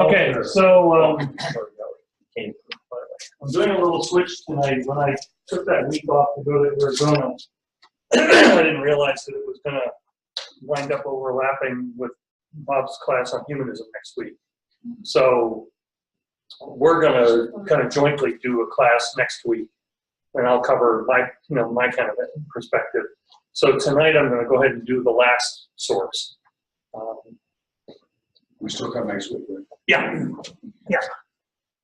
Okay, so I'm doing a little switch tonight. When I took that week off to go to Arizona, I didn't realize that it was going to wind up overlapping with Bob's class on humanism next week. So we're going to kind of jointly do a class next week, and I'll cover my kind of perspective. So tonight I'm going to go ahead and do the last source. We still come next week, right? Yeah. Yeah.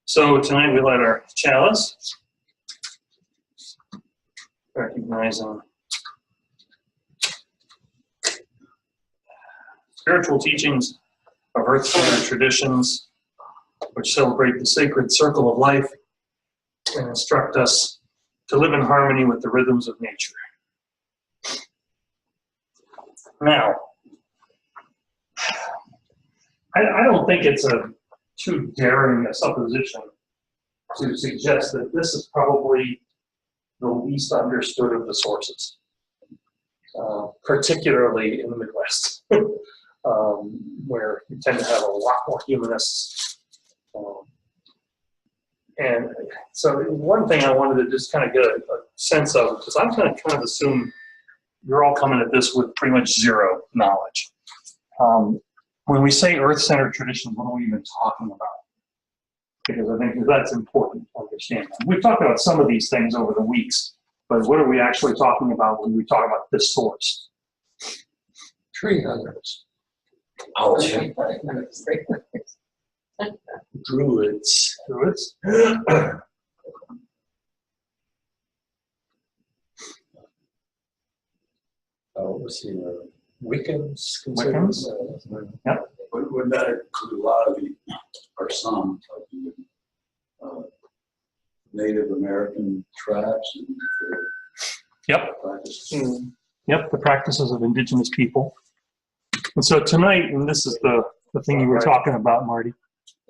So tonight we light our chalice, recognizing spiritual teachings of earth-centered traditions which celebrate the sacred circle of life and instruct us to live in harmony with the rhythms of nature. Now, I don't think it's a too daring a supposition to suggest that this is probably the least understood of the sources, particularly in the Midwest, where you tend to have a lot more humanists. And so one thing I wanted to just kind of get a sense of, because I'm going to kind of assume you're all coming at this with pretty much zero knowledge. When we say earth-centered traditions, what are we even talking about? Because I think that's important to understand. We've talked about some of these things over the weeks, but what are we actually talking about when we talk about this source? Tree huggers. Ouch. Druids. Druids? Let's see, Wiccans. Wiccans? Yep. Would that include a lot of or some of the Native American tribes? And Yep. practices? Yep, the practices of indigenous people. And so tonight, and this is the thing you were talking about, Marty.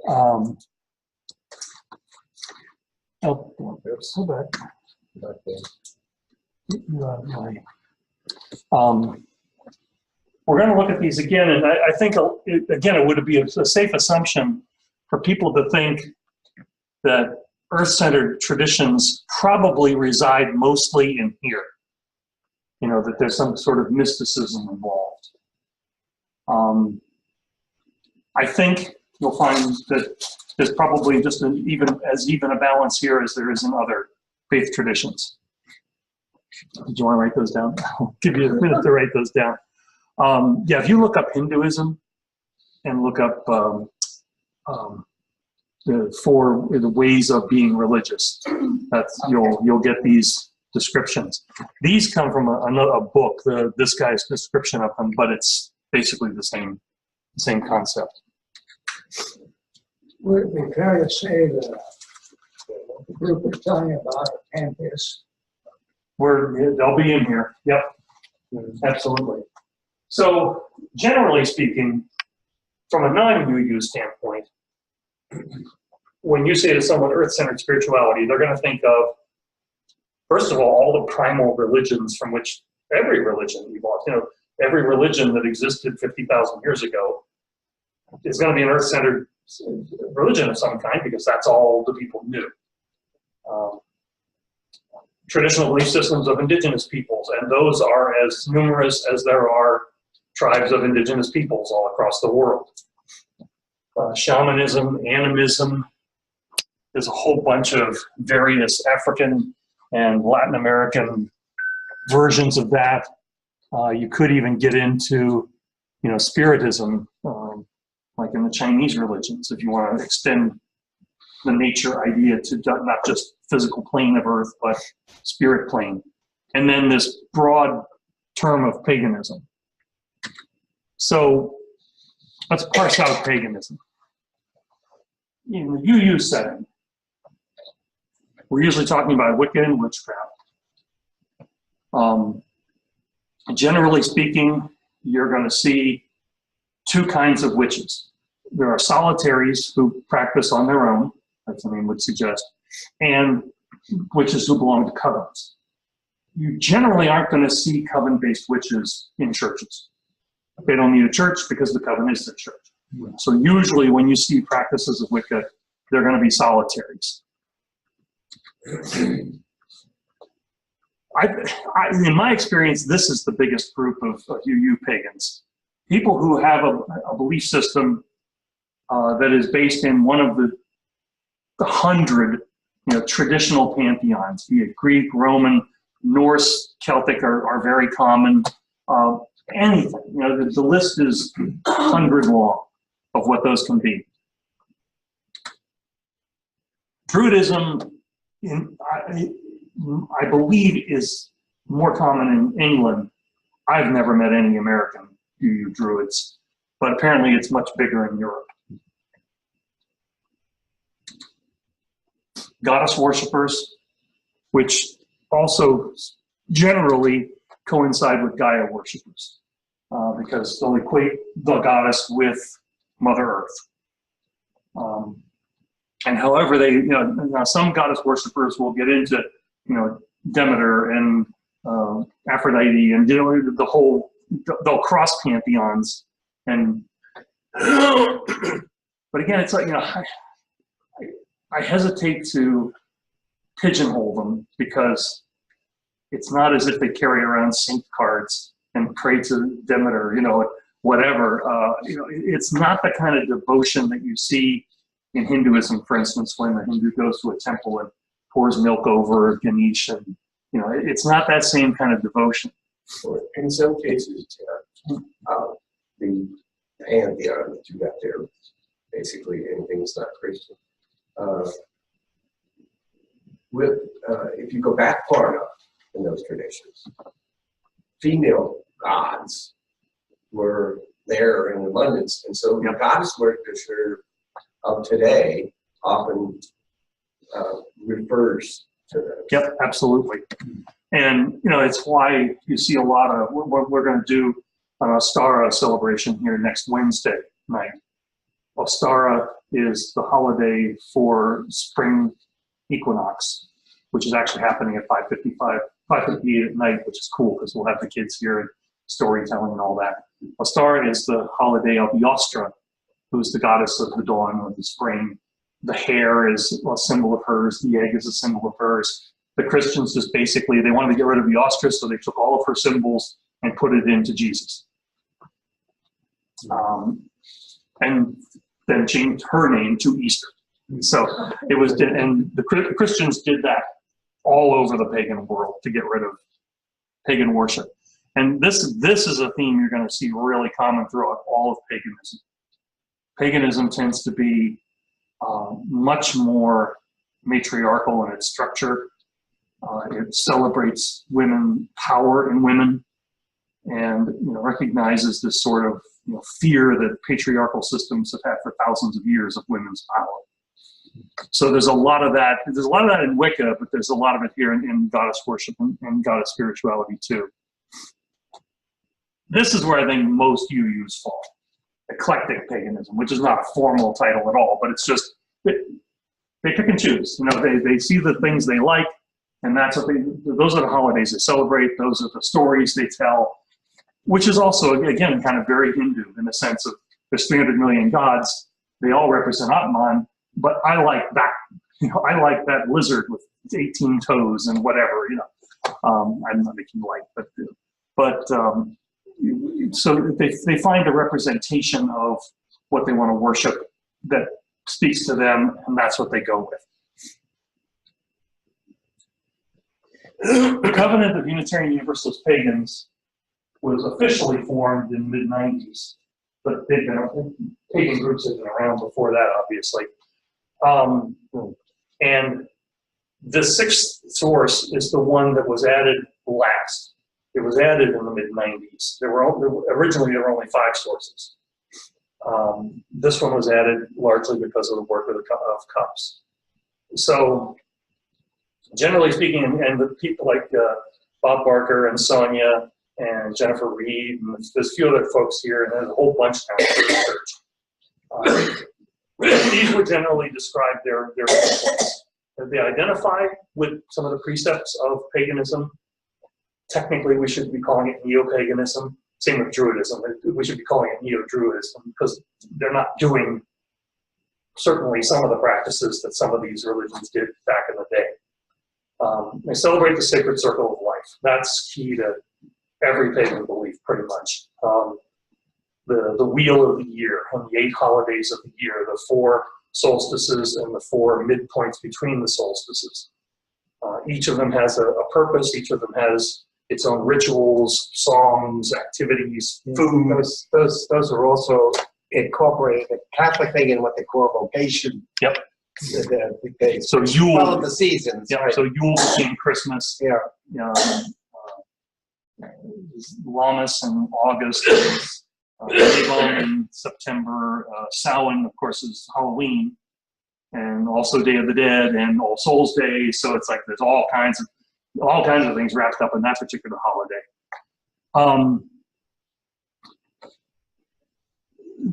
So bad. We're going to look at these again, and I think, again, it would be a safe assumption for people to think that earth-centered traditions probably reside mostly in here. You know, that there's some sort of mysticism involved. I think you'll find that there's probably just even a balance here as there is in other faith traditions. Did you want to write those down? I'll give you a minute to write those down. Yeah, if you look up Hinduism and look up the ways of being religious, you'll get these descriptions. These come from a book, this guy's description of them, but it's basically the same concept. Would it be fair to say that the group we're telling you about are pantheists? They'll be in here. Yep, absolutely. So generally speaking, from a non-UU standpoint, when you say to someone earth-centered spirituality, they're going to think of, first of all the primal religions from which every religion evolved. You know, every religion that existed 50,000 years ago is going to be an earth-centered religion of some kind because that's all the people knew. Traditional belief systems of indigenous peoples, and those are as numerous as there are tribes of indigenous peoples all across the world. Shamanism, animism, there's a whole bunch of various African and Latin American versions of that. You could even get into, spiritism, like in the Chinese religions, if you want to extend the nature idea to not just physical plane of earth, but spirit plane. And then this broad term of paganism. So let's parse out paganism. In the UU setting, we're usually talking about Wicca and witchcraft. Generally speaking, you're going to see two kinds of witches. There are solitaries who practice on their own, as the name would suggest, and witches who belong to covens. You generally aren't going to see coven-based witches in churches. They don't need a church because the coven is the church. So usually when you see practices of Wicca, they're going to be solitaries. In my experience, this is the biggest group of UU pagans. People who have a belief system that is based in one of the 100 traditional pantheons, be it Greek, Roman, Norse, Celtic are very common. Anything, the list is 100 long of what those can be. Druidism, I believe, is more common in England. I've never met any American UU Druids, but apparently it's much bigger in Europe. Goddess worshippers, which also generally coincide with Gaia worshippers, because they'll equate the goddess with Mother Earth. And however they, now some goddess worshippers will get into, Demeter and Aphrodite and the whole, they'll cross pantheons. And, but again, it's like, I hesitate to pigeonhole them because it's not as if they carry around saint cards and pray to Demeter, whatever. It's not the kind of devotion that you see in Hinduism, for instance, when the Hindu goes to a temple and pours milk over Ganesh, and it's not that same kind of devotion. In some cases, the pantheon that you got there, basically anything that's not Christian. If you go back far enough in those traditions, female gods were there in abundance, and so the goddess worshipper of today often refers to them. Yep, absolutely. And it's why you see a lot of what we're going to do an Ostara celebration here next Wednesday night. Ostara is the holiday for spring equinox, which is actually happening at 5:58 at night, which is cool because we'll have the kids here and storytelling and all that. Ostara is the holiday of Yostra, who's the goddess of the dawn of the spring. The hare is a symbol of hers. The egg is a symbol of hers. The Christians just basically, they wanted to get rid of Yostra, so they took all of her symbols and put it into Jesus. And then changed her name to Easter. So it was, and the Christians did that all over the pagan world to get rid of pagan worship. And this is a theme you're going to see really common throughout all of paganism. Paganism tends to be much more matriarchal in its structure. It celebrates women, power in women, and recognizes this sort of fear that patriarchal systems have had for thousands of years of women's power. So there's a lot of that. There's a lot of that in Wicca, but there's a lot of it here in goddess worship and goddess spirituality too. This is where I think most UUs fall. Eclectic paganism, which is not a formal title at all, but it's just, they pick and choose. They see the things they like, and that's what those are the holidays they celebrate, those are the stories they tell, which is also, again, kind of very Hindu in the sense of there's 300 million gods, they all represent Atman, but I like that, I like that lizard with 18 toes and whatever, I'm not making light, but so they find a representation of what they want to worship that speaks to them, and that's what they go with. The Covenant of Unitarian Universalist Pagans was officially formed in the mid-90s, but pagan groups had been around before that, obviously. And the sixth source is the one that was added last. It was added in the mid-90s. Originally there were only 5 sources. This one was added largely because of the work of Cups. So, generally speaking, and the people like Bob Barker and Sonia and Jennifer Reed, and there's a few other folks here, and there's a whole bunch now in research. These would generally describe their viewpoints. They identify with some of the precepts of paganism. Technically, we should be calling it neo-paganism, Same with Druidism. We should be calling it Neo-Druidism because they're not doing certainly some of the practices that some of these religions did back in the day. They celebrate the sacred circle of life. That's key to every pagan belief, pretty much. The wheel of the year and the 8 holidays of the year, the 4 solstices and the 4 midpoints between the solstices. Each of them has a purpose. Each of them has its own rituals, songs, activities, food. Those are also incorporated the Catholic thing in what they call vocation. Yep. They So Yule. follow the seasons. Yeah. Right? So Yule became Christmas. Yeah. Lammas in August. Mabon in September. Samhain, of course, is Halloween, and also Day of the Dead and All Souls Day. So it's like there's all kinds of things wrapped up in that particular holiday.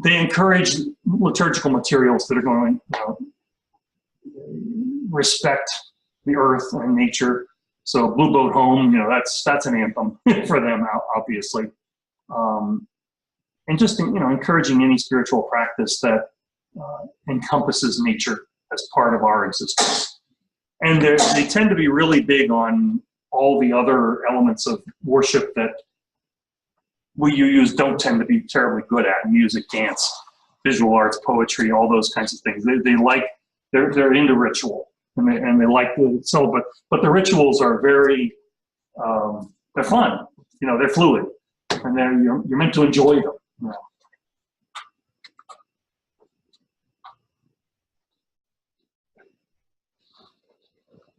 They encourage liturgical materials that are going to respect the earth and nature. So Blue Boat Home, that's an anthem for them, obviously. And just encouraging any spiritual practice that encompasses nature as part of our existence. And they tend to be really big on all the other elements of worship that we don't tend to be terribly good at: music, dance, visual arts, poetry, all those kinds of things. They're into ritual, and they like to celebrate. But the rituals are very they're fun. They're fluid, and you're meant to enjoy them.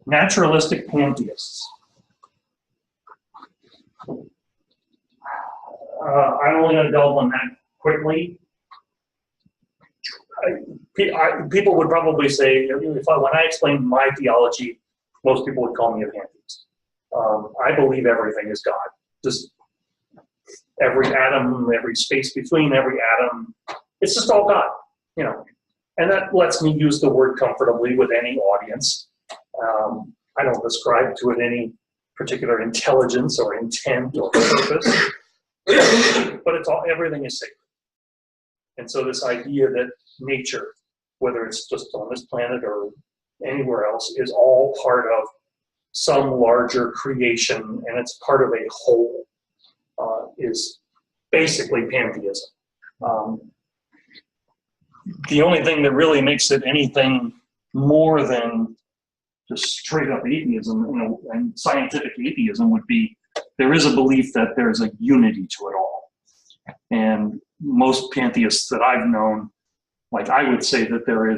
Naturalistic pantheists. I'm only going to delve on that quickly. People would probably say, when I explain my theology, most people would call me a pantheist. I believe everything is God. Just every atom, every space between every atom, it's just all God, And that lets me use the word comfortably with any audience. I don't ascribe to it any particular intelligence or intent or purpose, but everything is sacred. And so this idea that nature, whether it's just on this planet or anywhere else, is all part of some larger creation, and it's part of a whole, is basically pantheism. The only thing that really makes it anything more than just straight up atheism, and scientific atheism would be there is a belief that there's a unity to it all. And most pantheists that I've known, like I would say that there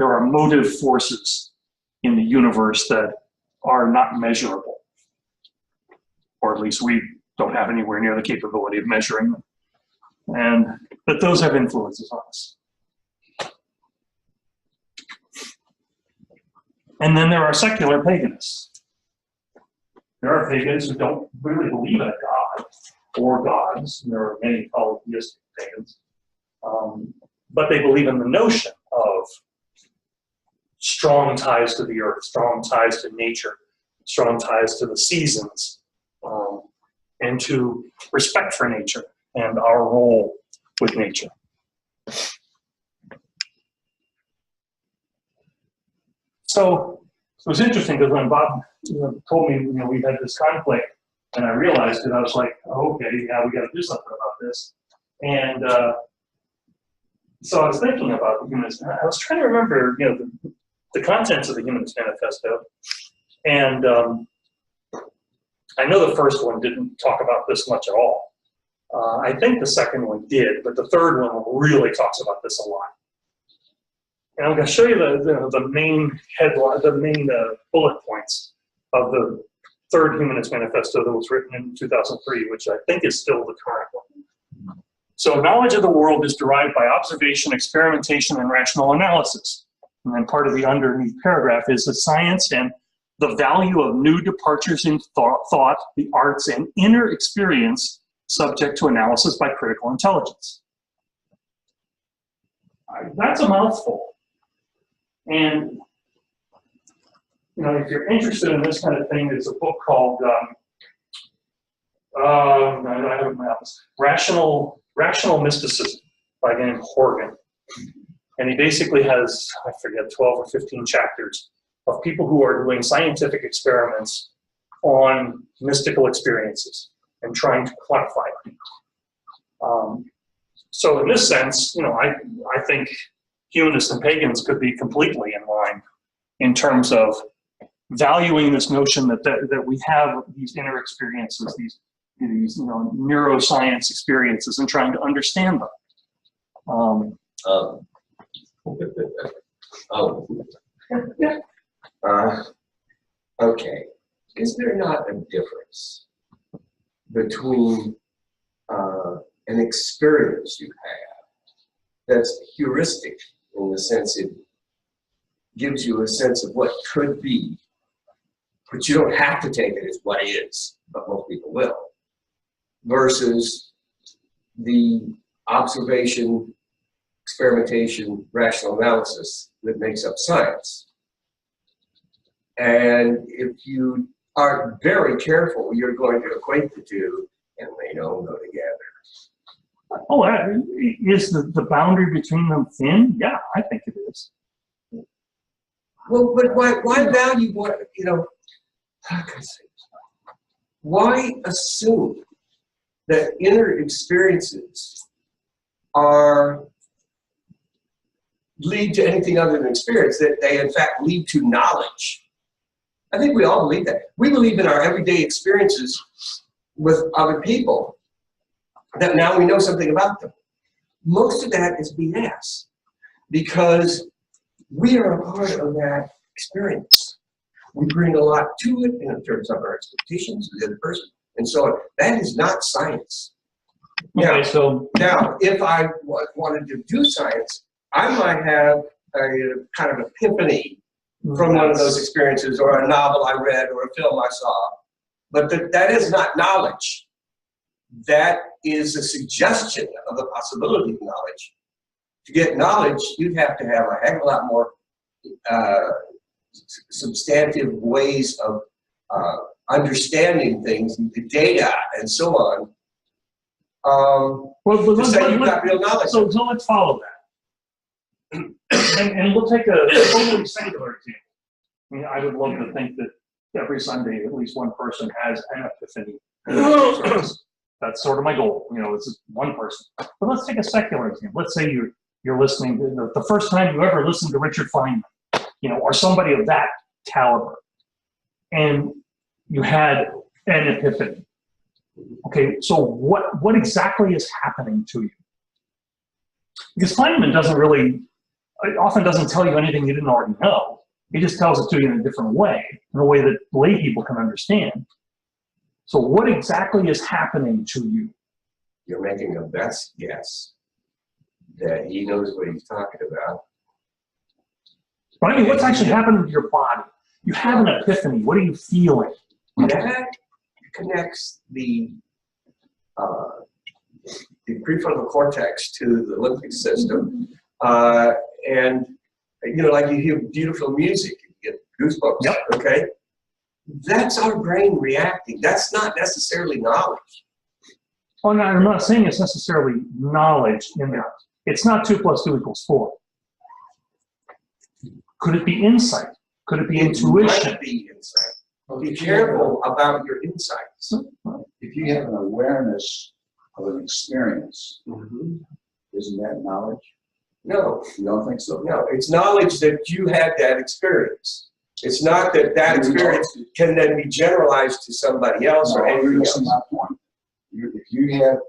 are motive forces in the universe that are not measurable, or at least we don't have anywhere near the capability of measuring them. But those have influences on us. And then there are secular paganists. There are pagans who don't really believe in a god or gods. There are many polytheistic pagans. But they believe in the notion of strong ties to the earth, strong ties to nature, strong ties to the seasons, and to respect for nature and our role with nature. So it was interesting because when Bob told me we had this conflict, and I realized it, I was like, oh, okay, yeah, we got to do something about this. And so I was thinking about the Humanist. I was trying to remember, the contents of the Humanist Manifesto, and I know the first one didn't talk about this much at all. I think the second one did, but the third one really talks about this a lot. And I'm going to show you the main headline, the main bullet points of the third Humanist Manifesto that was written in 2003, which I think is still the current one. So knowledge of the world is derived by observation, experimentation, and rational analysis. And then part of the underneath paragraph is the science and the value of new departures in thought, the arts, and inner experience subject to analysis by critical intelligence. That's a mouthful. And, if you're interested in this kind of thing, there's a book called I have it in my office. Rational Mysticism by a guy named Horgan. And he basically has, I forget, 12 or 15 chapters of people who are doing scientific experiments on mystical experiences and trying to quantify them. So in this sense, I think humanists and pagans could be completely in line in terms of valuing this notion that we have these inner experiences, these neuroscience experiences, and trying to understand them. Okay. Is there not a difference between an experience you have that's heuristic in the sense it gives you a sense of what could be, but you don't have to take it as what is, but most people will, versus the observation, experimentation, rational analysis that makes up science? And if you are very careful, you're going to equate the two, and they don't go together. Oh, is the boundary between them thin? Yeah, I think it is. Well, but why value what, how can I say this? Why assume that inner experiences lead to anything other than experience, that they in fact lead to knowledge? I think we all believe that. We believe in our everyday experiences with other people, that now we know something about them. Most of that is BS, because we are a part of that experience. We bring a lot to it in terms of our expectations of the other person, and so on. That is not science. Okay, so Now, if I wanted to do science, I might have a kind of epiphany from one of those experiences, or a novel I read, or a film I saw. But that is not knowledge. That is a suggestion of the possibility of knowledge. To get knowledge, you'd have to have a heck of a lot more substantive ways of understanding things, the data, and so on. To say you've got real knowledge. So let's follow that. And we'll take a totally singular example. I mean, I would love to think that every Sunday at least one person has an epiphany. That's sort of my goal. It's just one person. But let's take a secular example. Let's say you're listening to the first time you ever listened to Richard Feynman, or somebody of that caliber, and you had an epiphany. Okay, so what exactly is happening to you? Because Feynman often doesn't tell you anything you didn't already know. He just tells it to you in a different way, in a way that lay people can understand. So what exactly is happening to you? You're making a best guess that he knows what he's talking about. But I mean, what's actually happening to your body? You have an epiphany. What are you feeling? That connects the prefrontal cortex to the limbic system. And, like you hear beautiful music, you get goosebumps, yep. Okay? That's our brain reacting. That's not necessarily knowledge. Oh, no, I'm not saying it's necessarily knowledge in that. It's not 2 + 2 = 4. Could it be insight? Could it be intuition? It might be insight. Be careful about your insights. If you have an awareness of an experience, isn't that knowledge? No. You don't think so? No, it's knowledge that you had that experience. It's not that experience can then be generalized to somebody else or anything else. That's my point. If you hear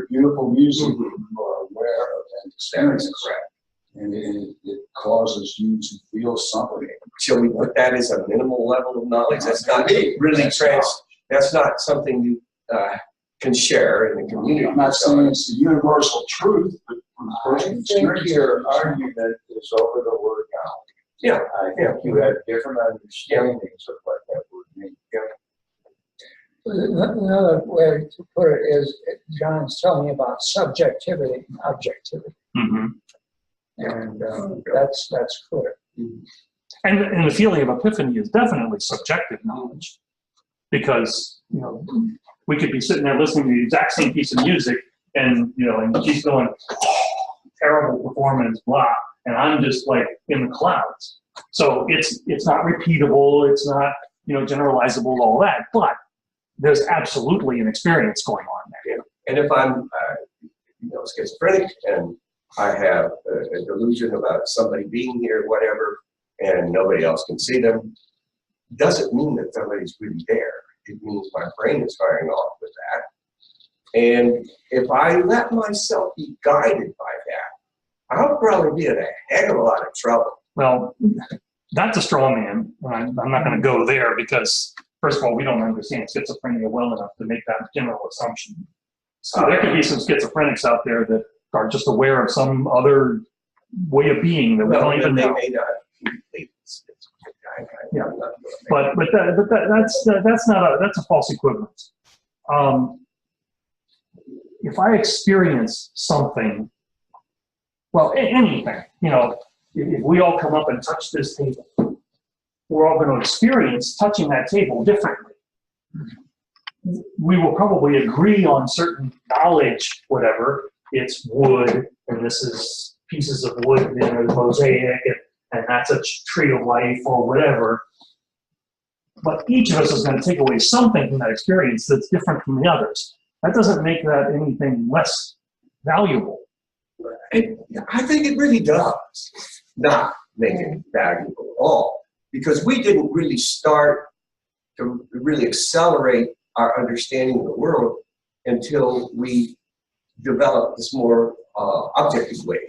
beautiful music, you are aware of that experience. That's correct. And it causes you to feel something. Shall we put that as a minimal level of knowledge? That's not really that's not something you can share in the community. I'm not saying it's the universal truth, but from personal I think experience. your argument is over the word knowledge. Yeah. I think you have different understandings of what that word means. Another way to put it is, John's telling me about subjectivity and objectivity. Mm-hmm. And that's clear. And the feeling of epiphany is definitely subjective knowledge, because we could be sitting there listening to the exact same piece of music, and and she's going, terrible performance, blah, and I'm just like in the clouds. So it's not repeatable, it's not generalizable, all that, but there's absolutely an experience going on there. And if I'm schizophrenic and I have a delusion about somebody being here, whatever, and nobody else can see them, doesn't mean that somebody's really there. It means my brain is firing off with that. And if I let myself be guided by that, I'll probably be in a heck of a lot of trouble. Well, that's a straw man. I'm not going to go there because, first of all, we don't understand schizophrenia well enough to make that general assumption. So there could be some schizophrenics out there that are just aware of some other way of being that we don't even know. They may not. Yeah, but that's a false equivalence. If I experience something, well, anything, if we all come up and touch this table, we're all going to experience touching that table differently. We will probably agree on certain knowledge, whatever. It's wood, and this is pieces of wood in a mosaic, and that's a tree of life or whatever. But each of us is going to take away something from that experience that's different from the others. That doesn't make that anything less valuable. I think it really does not make it valuable at all, because we didn't really start to really accelerate our understanding of the world until we developed this more objective way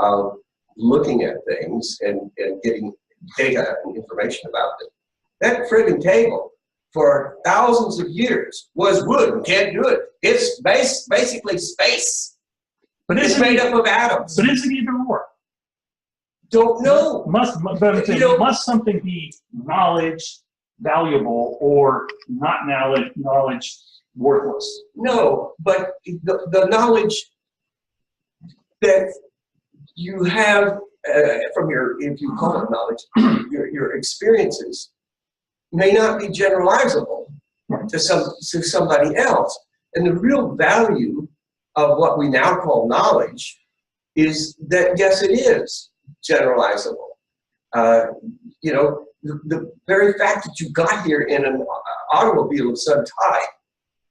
of looking at things and getting data and information about them. That friggin' table for thousands of years was wood and can't do it. It's basically space. But It's made up of atoms. But is it either or? Don't know. Must something be knowledge valuable or not knowledge worthless? No, but the knowledge that you have from your, if you call it knowledge, your experiences may not be generalizable to somebody else. And the real value of what we now call knowledge is that, yes, it is generalizable. The very fact that you got here in an automobile of some type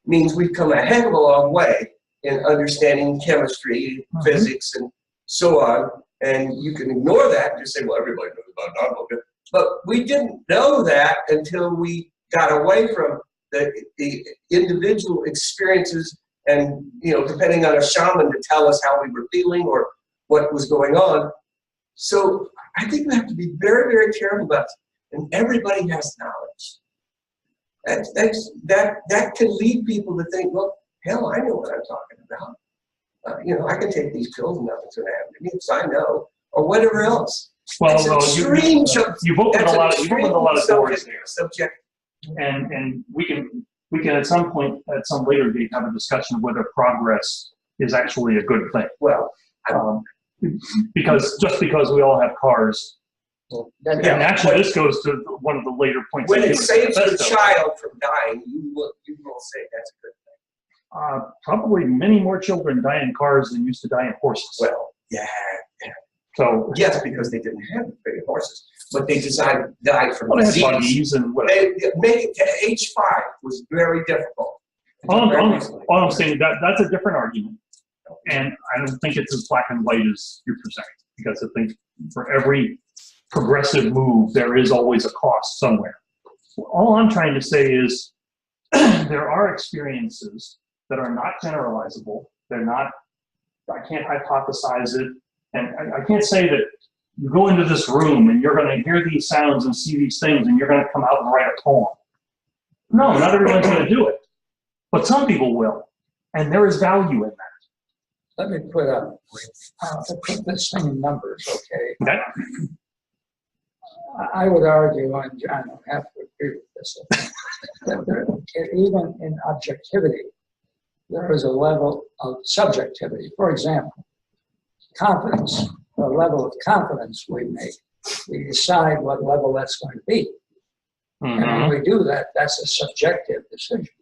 means we've come a heck of a long way in understanding chemistry, physics, and so on. And you can ignore that and just say, well, everybody knows about an automobile. But we didn't know that until we got away from the individual experiences and, depending on a shaman to tell us how we were feeling or what was going on. So I think we have to be very, very careful about this. And everybody has knowledge. That can lead people to think, well, hell, I know what I'm talking about. I can take these pills and nothing's going to happen to me because I know, or whatever else. Well, You've opened a lot of doors there. Subject. And we can at some point, at some later date, have a discussion of whether progress is actually a good thing. Well, because we all have cars. And actually, this goes to one of the later points. When it saves the child from dying, you will say that's a good thing. Probably many more children die in cars than used to die in horses. Well, yeah. So yes, because they didn't have big horses, but they died from they had disease. buggies and whatever. Making it to age 5 was very difficult. All I'm saying that's a different argument, and I don't think it's as black and white as you're presenting, because I think for every progressive move there is always a cost somewhere. All I'm trying to say is there are experiences that are not generalizable. They're not. I can't hypothesize it. And I can't say that you go into this room and you're going to hear these sounds and see these things and you're going to come out and write a poem. No, not everyone's going to do it. But some people will. And there is value in that. Let me put this thing in numbers, okay? Okay? I would argue, and John will have to agree with this, that even in objectivity, there is a level of subjectivity. For example, confidence, the level of confidence we make, we decide what level that's going to be. And when we do that, that's a subjective decision.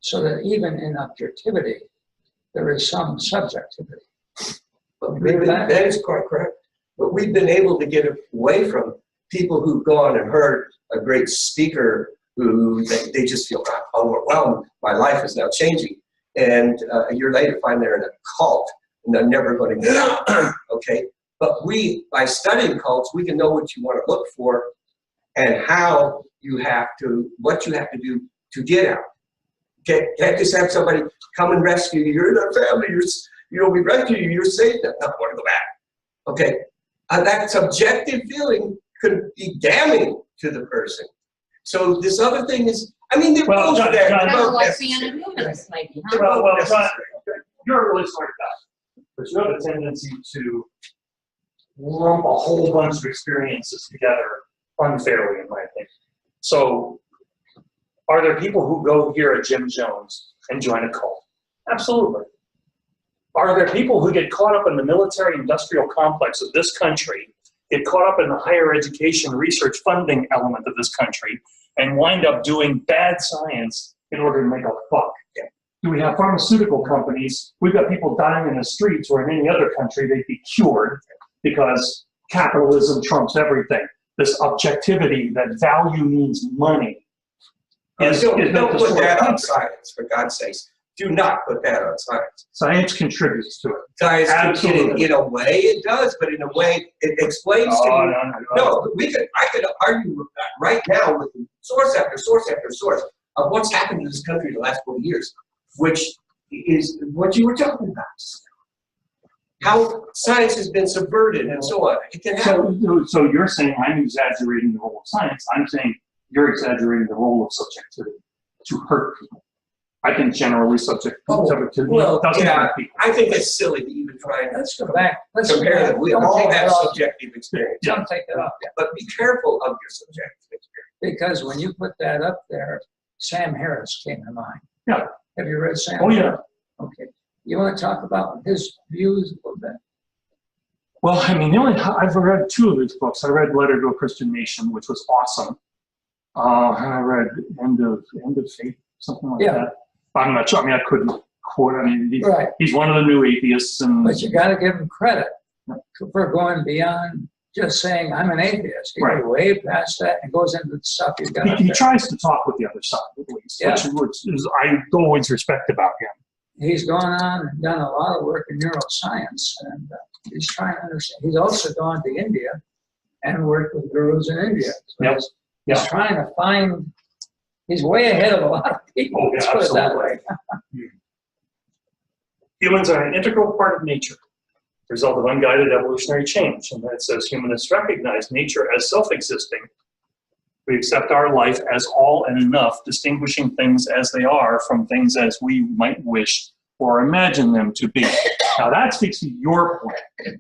so that even in objectivity, there is some subjectivity. But Agree with that? that is quite correct. But we've been able to get away from people who've gone and heard a great speaker who they just feel overwhelmed. My life is now changing. And a year later find they're in a cult and they're never going to get out. Okay? But by studying cults, we can know what you want to look for and how you have to, what you have to do to get out. Okay? Can't just have somebody come and rescue you. You're in our family. We rescue you. You're safe. No, I want to go back. Okay? That subjective feeling could be damning to the person. So this other thing is, I mean, they're both there. John, Kind of like being a humanist, maybe, huh? Well, John, you're a really smart guy, but you have a tendency to lump a whole bunch of experiences together unfairly, in my opinion. So, are there people who go here at Jim Jones and join a cult? Absolutely. Are there people who get caught up in the military-industrial complex of this country, get caught up in the higher education research funding element of this country, and wind up doing bad science in order to make a buck? Yeah. Do we have pharmaceutical companies? We've got people dying in the streets where in any other country they'd be cured because capitalism trumps everything. This objectivity that value means money. Don't put that on science, for God's sakes. Do not put that on science. Science contributes to it. Science, Absolutely. in a way it does, but in a way it explains to you. No, I could argue with that right now with source after source after source of what's happened to this country in the last 40 years, which is what you were talking about. How science has been subverted and so on. It can happen. So you're saying I'm exaggerating the role of science. I'm saying you're exaggerating the role of subjectivity to hurt people. I think generally subjectivity doesn't hurt people. I think it's silly to even try and Let's go back. Let's compare them. We Don't all take that have off. subjective experience. Don't take that off. But be careful of your subjective experience. Because when you put that up there, Sam Harris came to mind. Yeah. Have you read Sam? Oh, yeah. Okay. You want to talk about his views a little bit? Well, I mean, I've read two of his books. I read Letter to a Christian Nation, which was awesome. And I read End of Faith, something like that. I'm not sure. I mean, I couldn't quote. I mean, he's one of the new atheists. But you got to give him credit for going beyond just saying, I'm an atheist. He goes way past that and goes into the stuff he's got. He tries to talk with the other side, at least, which is I always respect about him. He's gone on and done a lot of work in neuroscience, and he's trying to understand. He's also gone to India and worked with gurus in India. So he's trying to find, he's way ahead of a lot of people. Oh, yeah, let's put it that way. Humans are an integral part of nature, result of unguided evolutionary change. And that says humanists recognize nature as self-existing. We accept our life as all and enough, distinguishing things as they are from things as we might wish or imagine them to be. Now that speaks to your point.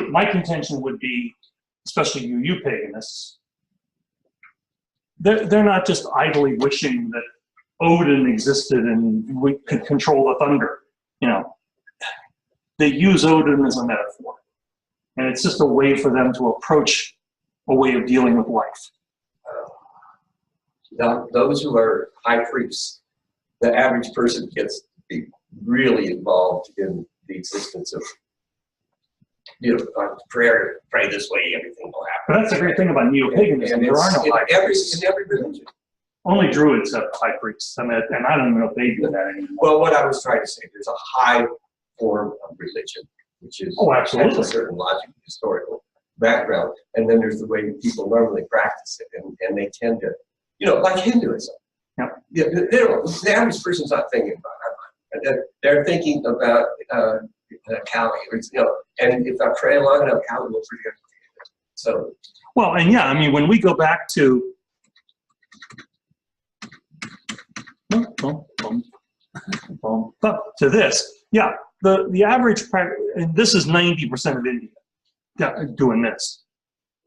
My contention would be, especially you paganists, they're not just idly wishing that Odin existed and we could control the thunder. You know, they use Odin as a metaphor. And it's just a way for them to approach a way of dealing with life. Those who are high priests, the average person gets to be really involved in the existence of, prayer. Pray this way, everything will happen. But that's the great thing about neo-paganism. There are no high priests. In every religion. Only Druids have high priests. I mean, and I don't even know if they do that anymore. Well, what I was trying to say, there's a high form of religion, which is absolutely. has a certain logic, historical background, and then there's the way people normally practice it, and they tend to, like Hinduism. The average person's not thinking about it. They're thinking about Kali, and if I pray long enough, Kali will forgive me. So. Well, and I mean, when we go back to this, the average, and this is 90% of India doing this.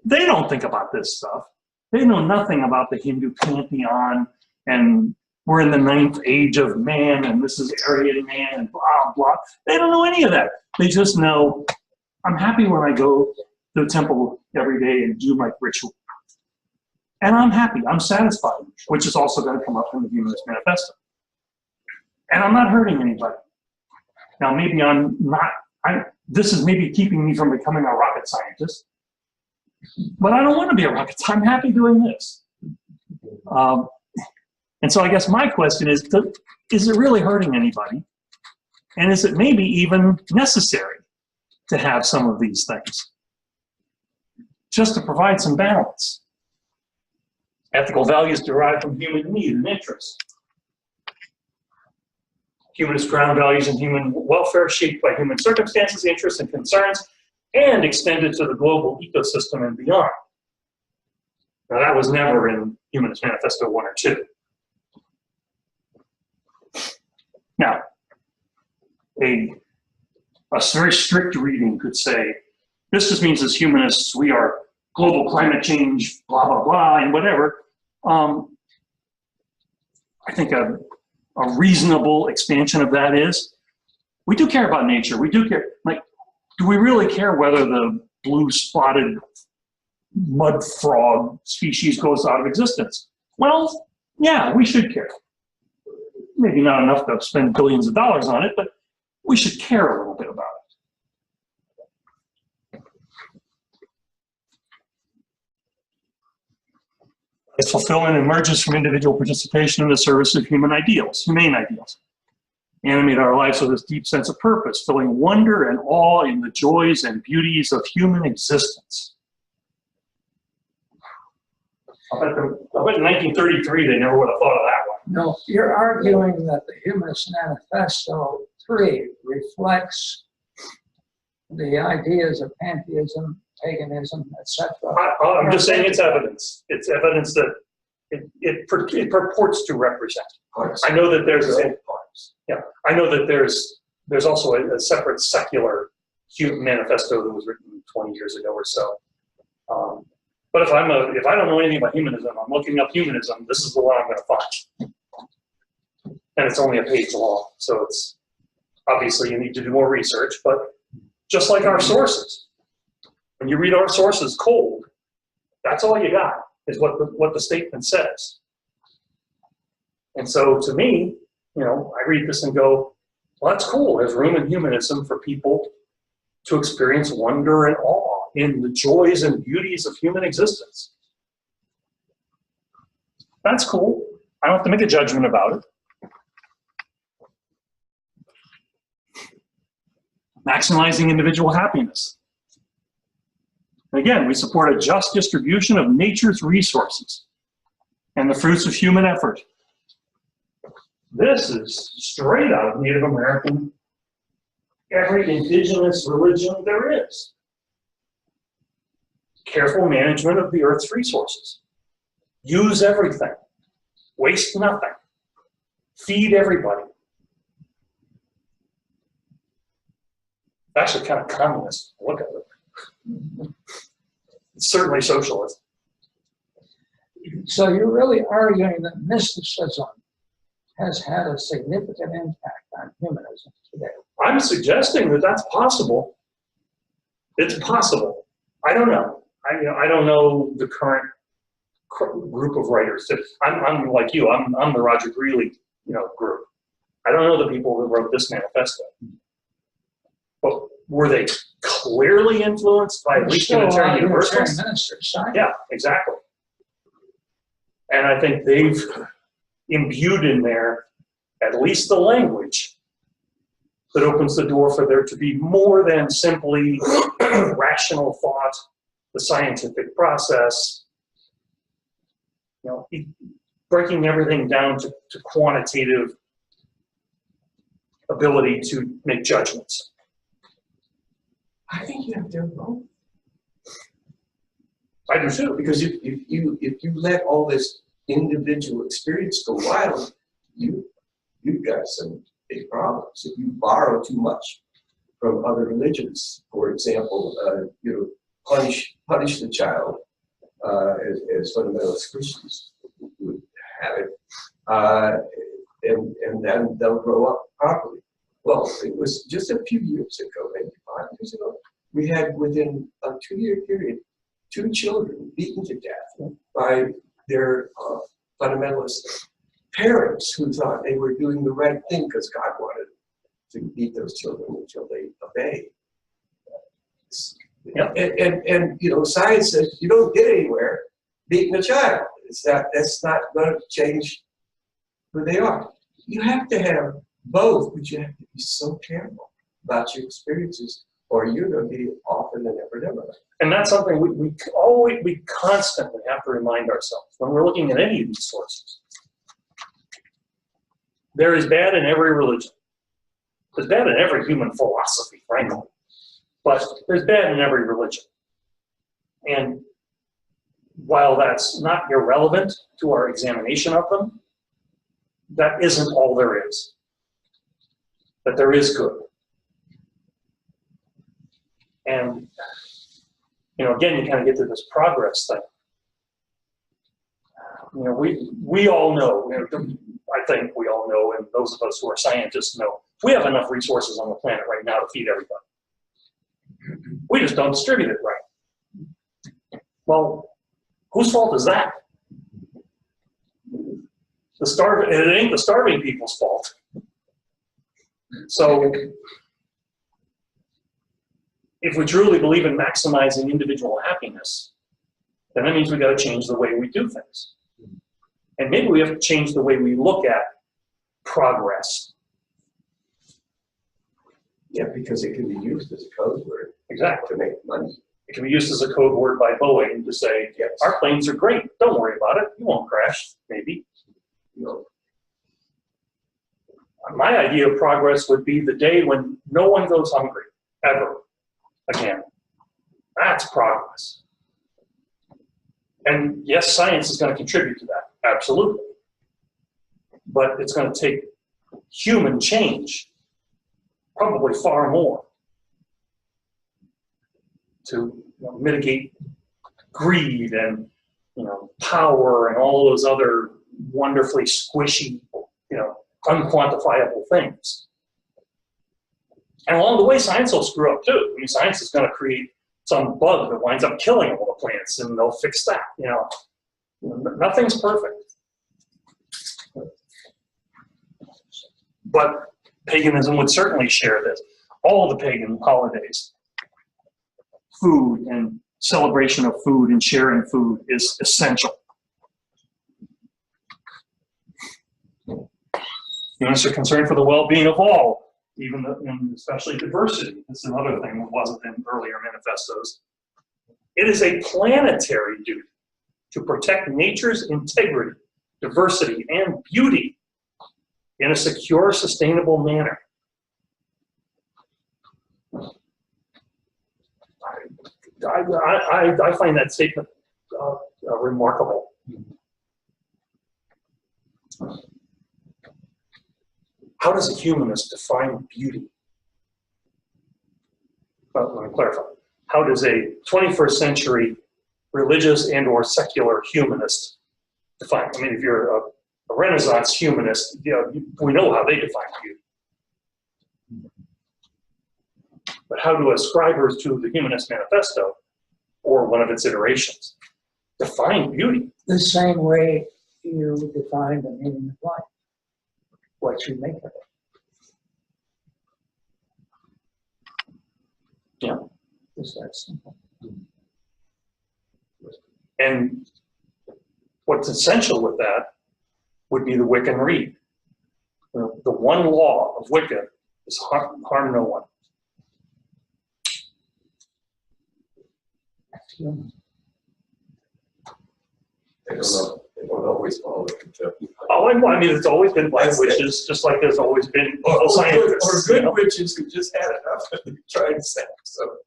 They don't think about this stuff. They know nothing about the Hindu pantheon, and we're in the 9th age of man, and this is Aryan man, and blah, blah. They don't know any of that. They just know, I'm happy when I go to the temple every day and do my ritual. And I'm happy, I'm satisfied, which is also going to come up in the Humanist Manifesto. And I'm not hurting anybody. Now, maybe I'm not, this is maybe keeping me from becoming a rocket scientist, but I don't want to be a rocket scientist. I'm happy doing this. And so I guess my question is it really hurting anybody? And is it maybe even necessary to have some of these things? Just to provide some balance. Ethical values derived from human need and interest. Humanist ground values and human welfare shaped by human circumstances, interests, and concerns, and extended to the global ecosystem and beyond. Now that was never in Humanist Manifesto 1 or 2. Now, a very strict reading could say, this just means as humanists, we are global climate change, blah, blah, blah, and whatever. I think a reasonable expansion of that is, we do care about nature. We do care, like, do we really care whether the blue spotted mud frog species goes out of existence? Well, yeah, we should care. Maybe not enough to spend billions of dollars on it, but we should care a little bit about it. Its fulfillment emerges from individual participation in the service of human ideals, humane ideals. Animate our lives with this deep sense of purpose, filling wonder and awe in the joys and beauties of human existence. I bet in 1933 they never would have thought of that one. No, you're arguing that the Humanist Manifesto 3 reflects the ideas of pantheism, paganism, etc. I'm just saying it's evidence. It's evidence that it purports to represent. I know that there's I know that there's also a separate secular manifesto that was written 20 years ago or so. But if I don't know anything about humanism, I'm looking up humanism, this is the one I'm going to find. And it's only a page long, so it's obviously you need to do more research, but just like our sources. When you read our sources cold, that's all you got, is what the statement says. And so to me, you know, I read this and go, well, that's cool. There's room in humanism for people to experience wonder and awe in the joys and beauties of human existence. That's cool. I don't have to make a judgment about it. Maximizing individual happiness. Again, we support a just distribution of nature's resources and the fruits of human effort. This is straight out of Native American, every indigenous religion there is. Careful management of the earth's resources. Use everything. Waste nothing. Feed everybody. Actually kind of communist. Look at it. It's certainly socialist. So you're really arguing that mysticism has had a significant impact on humanism today. I'm suggesting that that's possible. It's possible. I don't know. I don't know the current group of writers. I'm like you. I'm the Roger Greeley, group. I don't know the people who wrote this manifesto. But were they clearly influenced by at least Unitarian Universalists? Ministers, right? Yeah, exactly. And I think they've imbued in there at least the language that opens the door for there to be more than simply rational thought, the scientific process, breaking everything down to quantitative ability to make judgments. I think you have to have both. I do too. Because if you let all this individual experience go wild, you've got some big problems. If you borrow too much from other religions, for example, punish the child as fundamentalist Christians would have it, and then they'll grow up properly. Well, it was just a few years ago, maybe 5 years ago, we had within a 2-year period 2 children beaten to death by They're fundamentalist parents who thought they were doing the right thing because God wanted to beat those children until they obey. Yep. And you know, science says you don't get anywhere beating a child. That's not going to change who they are. You have to have both, but you have to be so careful about your experiences, or you're going to be off in the never never land. And that's something we constantly have to remind ourselves when we're looking at any of these sources. There is bad in every religion. There's bad in every human philosophy, frankly. But there's bad in every religion. And while that's not irrelevant to our examination of them, that isn't all there is. But there is good. And, you know, again, you kind of get to this progress thing. You know, we all know, you know, I think we all know, and those of us who are scientists know, we have enough resources on the planet right now to feed everybody. We just don't distribute it right. Well, whose fault is that? It ain't the starving people's fault. So, if we truly believe in maximizing individual happiness, then that means we got to change the way we do things. And maybe we have to change the way we look at progress. Yeah, because it can be used as a code word. Exactly. To make money. It can be used as a code word by Boeing to say, Yes. our planes are great, don't worry about it, you won't crash, maybe. You know, My idea of progress would be the day when no one goes hungry, ever, again. That's progress. And yes, science is going to contribute to that, absolutely. But it's going to take human change, probably far more, to mitigate greed and power and all those other wonderfully squishy, unquantifiable things. And along the way, science will screw up too. I mean, science is going to create some bug that winds up killing all the plants, and they'll fix that. Nothing's perfect. But paganism would certainly share this. All the pagan holidays, food and celebration of food and sharing food is essential. Humanists are concerned for the well-being of all, and especially diversity. This is another thing that wasn't in earlier manifestos. It is a planetary duty to protect nature's integrity, diversity, and beauty in a secure, sustainable manner. I find that statement remarkable. How does a humanist define beauty? Well, let me clarify. How does a 21st century religious and or secular humanist define? I mean, if you're a Renaissance humanist, we know how they define beauty. But how do ascribers to the Humanist Manifesto, or one of its iterations, define beauty? The same way you define the meaning of life, what you make of it. Yeah. It's that simple. And what's essential with that would be the Wiccan Rede. The one law of Wicca is harm no one. they don't always follow it. Oh, I mean, it's always been black witches, just like there's always been evil scientists. Or good witches who just had enough and tried sex. So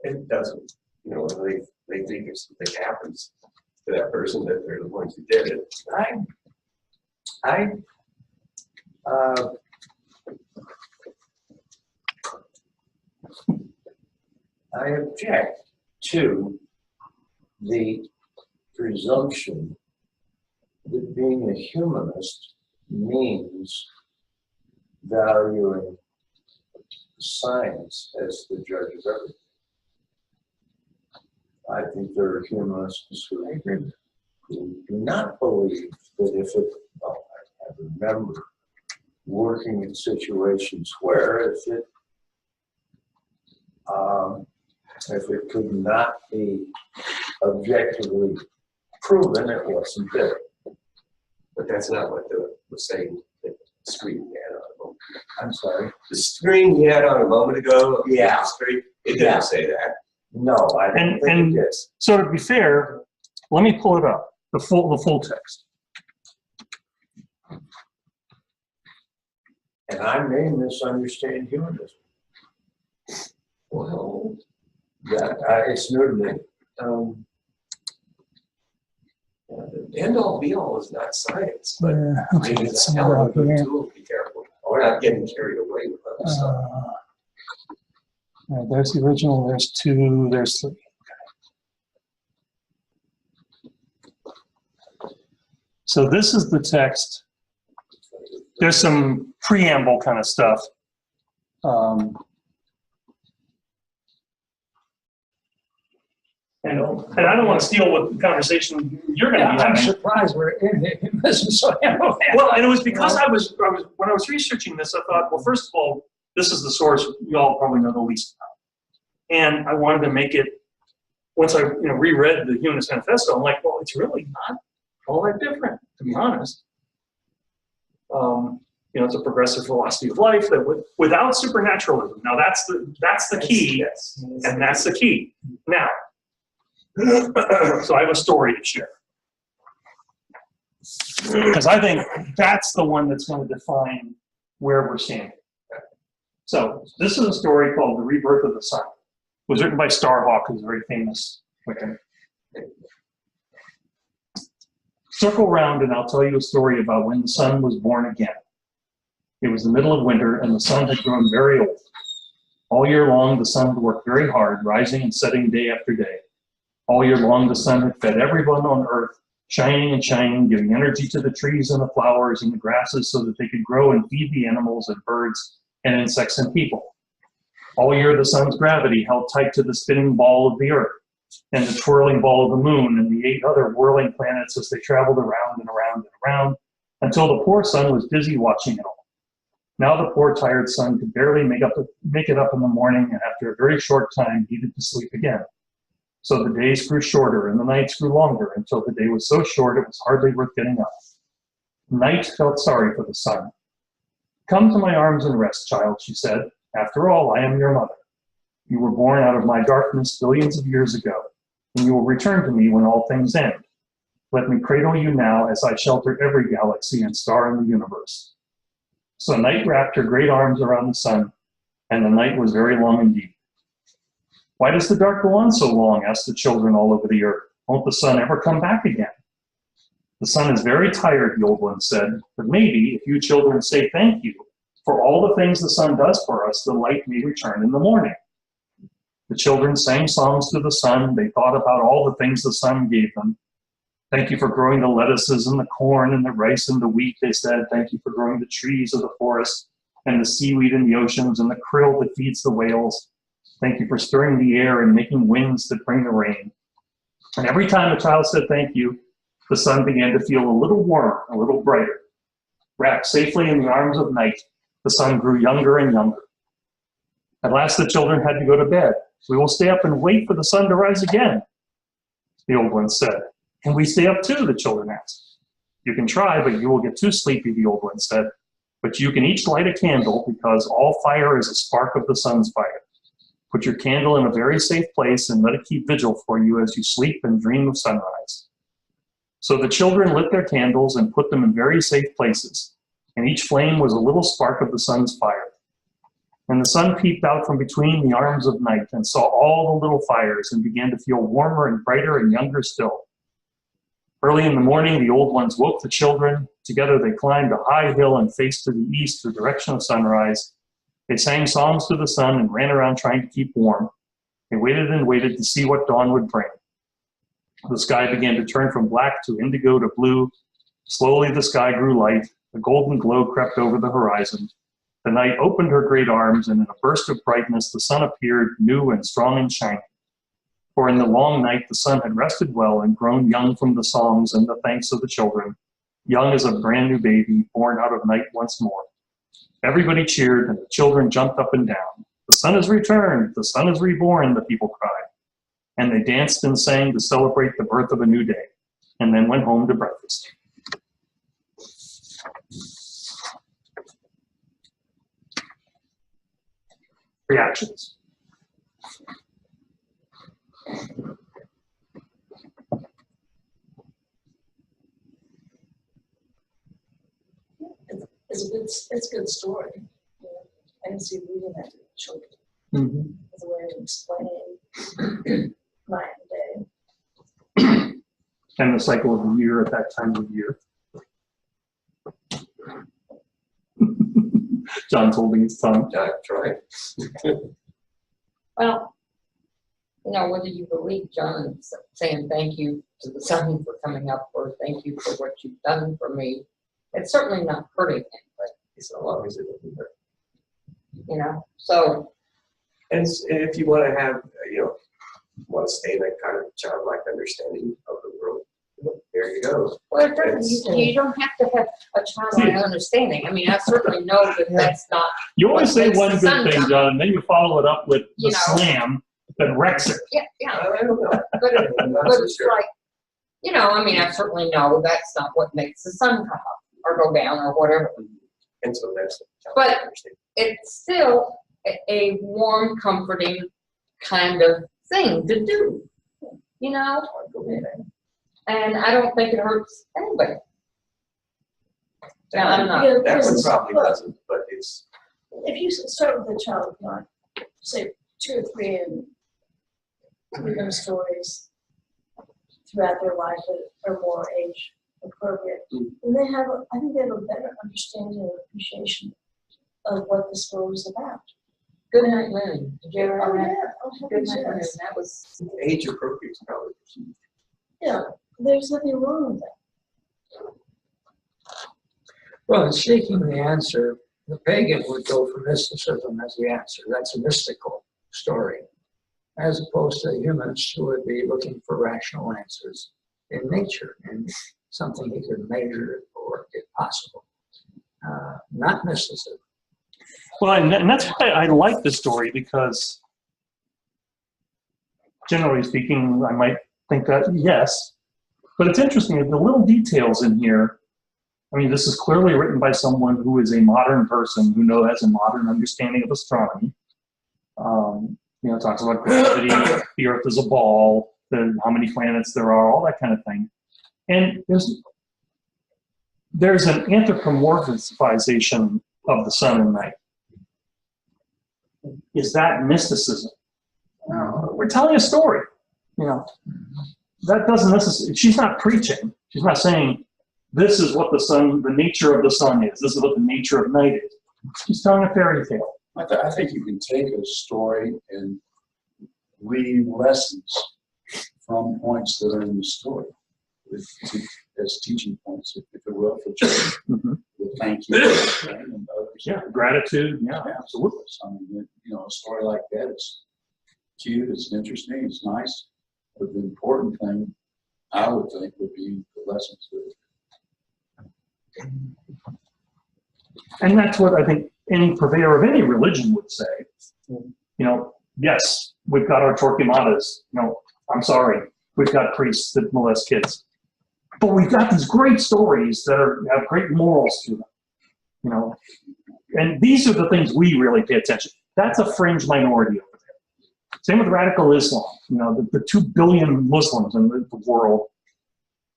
it doesn't, they think if something happens to that person that they're the ones who did it. I object to the presumption that being a humanist means valuing science as the judge of everything. I think there are humanists who do not believe that if it, well, I remember working in situations where if it could not be objectively proven, it wasn't there. But that's not what the saying, the screen you had on a moment. I'm sorry. The screen you had on a moment ago, Yeah. the screen, it Yeah. didn't say that. No, I don't think it is. So to be fair, let me pull it up, the full text. And I may misunderstand humanism. Well, That it's new to me. the end all be all is not science, but Okay, it's let's a see hell of a what good here. tool. Be careful. Or not getting carried away with other stuff. All right, there's the original, there's 2, there's 3. So this is the text. There's some preamble kind of stuff. And I don't want to steal what the conversation you're going to Yeah, be I'm having. surprised we're in the humanism, so Well, and it was because when I was researching this, I thought, well, first of all, this is the source you all probably know the least about. And I wanted to make it, once I reread the Humanist Manifesto, I'm like, well, it's really not all that different, to be honest. It's a progressive philosophy of life that without supernaturalism. Now that's the key, Yes. and that's the key. Now, so I have a story to share. Because I think that's the one that's going to define where we're standing. So this is a story called The Rebirth of the Sun. It was written by Starhawk, who's a very famous Wiccan. Circle round and I'll tell you a story about when the sun was born again. It was the middle of winter and the sun had grown very old. All year long, the sun had worked very hard, rising and setting day after day. All year long, the sun had fed everyone on earth, shining and shining, giving energy to the trees and the flowers and the grasses so that they could grow and feed the animals and birds and insects and people. All year, the sun's gravity held tight to the spinning ball of the earth and the twirling ball of the moon and the 8 other whirling planets as they traveled around and around and around until the poor sun was busy watching it all. Now the poor tired sun could barely make it up in the morning, and after a very short time needed to sleep again. So the days grew shorter and the nights grew longer until the day was so short it was hardly worth getting up. Night felt sorry for the sun. Come to my arms and rest, child, she said. After all, I am your mother. You were born out of my darkness billions of years ago, and you will return to me when all things end. Let me cradle you now as I shelter every galaxy and star in the universe. So night wrapped her great arms around the sun, and the night was very long indeed. Why does the dark go on so long? Asked the children all over the earth. Won't the sun ever come back again? The sun is very tired, the old one said, but maybe if you children say thank you for all the things the sun does for us, the light may return in the morning. The children sang songs to the sun. They thought about all the things the sun gave them. Thank you for growing the lettuces and the corn and the rice and the wheat, they said. Thank you for growing the trees of the forest and the seaweed in the oceans and the krill that feeds the whales. Thank you for stirring the air and making winds that bring the rain. And every time a child said thank you, the sun began to feel a little warmer, a little brighter. Wrapped safely in the arms of night, the sun grew younger and younger. At last the children had to go to bed. We will stay up and wait for the sun to rise again, the old one said. Can we stay up too? The children asked. You can try, but you will get too sleepy, the old one said. But you can each light a candle because all fire is a spark of the sun's fire. Put your candle in a very safe place and let it keep vigil for you as you sleep and dream of sunrise. So the children lit their candles and put them in very safe places, and each flame was a little spark of the sun's fire. And the sun peeped out from between the arms of night and saw all the little fires and began to feel warmer and brighter and younger still. Early in the morning, the old ones woke the children. Together they climbed a high hill and faced to the east, the direction of sunrise. They sang songs to the sun and ran around trying to keep warm. They waited and waited to see what dawn would bring. The sky began to turn from black to indigo to blue. Slowly the sky grew light. A golden glow crept over the horizon. The night opened her great arms, and in a burst of brightness the sun appeared, new and strong and shining. For in the long night the sun had rested well and grown young from the songs and the thanks of the children, young as a brand new baby born out of night once more. Everybody cheered and the children jumped up and down. The sun has returned, the sun is reborn, the people cried. And they danced and sang to celebrate the birth of a new day, and then went home to breakfast. Reactions. It's a good story. You know, I can see reading that to children Mm-hmm. as a way of explaining night and day. And the cycle of the year at that time of year. John's holding his tongue. That's right. Well, you know, whether you believe John is saying thank you to the sun for coming up or thank you for what you've done for me, it's certainly not hurting him, but So long as it doesn't hurt. you know, so And if you want to have, want to stay in that kind of childlike understanding of the world, there you go. well, it doesn't, you don't have to have a childlike understanding. I mean, I certainly know that that's not. You always say Makes one the good sun thing, come. John, and then you follow it up with You the know. slam that wrecks it. Yeah, yeah, I don't know. but I'm not but so it's sure. like, you know, I mean, I certainly know that's not what makes the sun come up or go down or whatever. And so that's the But- childlike understanding. It's still a warm, comforting kind of thing to do, you know? And I don't think it hurts anybody. Now, I'm not. Yeah, That one because, probably look, doesn't, but it's, if you start with a child, not say 2 or 3, and read them stories throughout their life that are more age appropriate, and I think they have a better understanding and appreciation of what the story is about. Good night, Moon. Did you ever Oh, have yeah. that? Oh, Good heavens, night, Moon. yes. That was, age appropriate probably. Yeah, there's nothing wrong with that. Well, in seeking the answer, the pagan would go for mysticism as the answer. That's a mystical story, as opposed to humans who would be looking for rational answers in nature and something he could measure or, if possible, not mysticism. Well, and that's why I like this story, because generally speaking, I might think that yes, but it's interesting, the little details in here. I mean, this is clearly written by someone who is a modern person who has a modern understanding of astronomy. It talks about gravity, the Earth is a ball, how many planets there are, all that kind of thing. And there's an anthropomorphization of the sun and night. Is that mysticism? We're telling a story. That doesn't necessarily, she's not preaching. She's not saying, this is what the nature of the sun is. This is what the nature of night is. She's telling a fairy tale. I think you can take a story and read lessons from points that are in the story as teaching points, if it will, for children. Mm-hmm. The thank you and others. Yeah, gratitude. Yeah, absolutely. So, I mean, a story like that is cute, it's interesting, it's nice. But the important thing, I would think, would be the lessons with it. And that's what I think any purveyor of any religion would say. Yes, we've got our Torquemadas. I'm sorry, we've got priests that molest kids. But we've got these great stories that have great morals to them. And these are the things we really pay attention. That's a fringe minority over there. Same with radical Islam. The 2 billion Muslims in the world,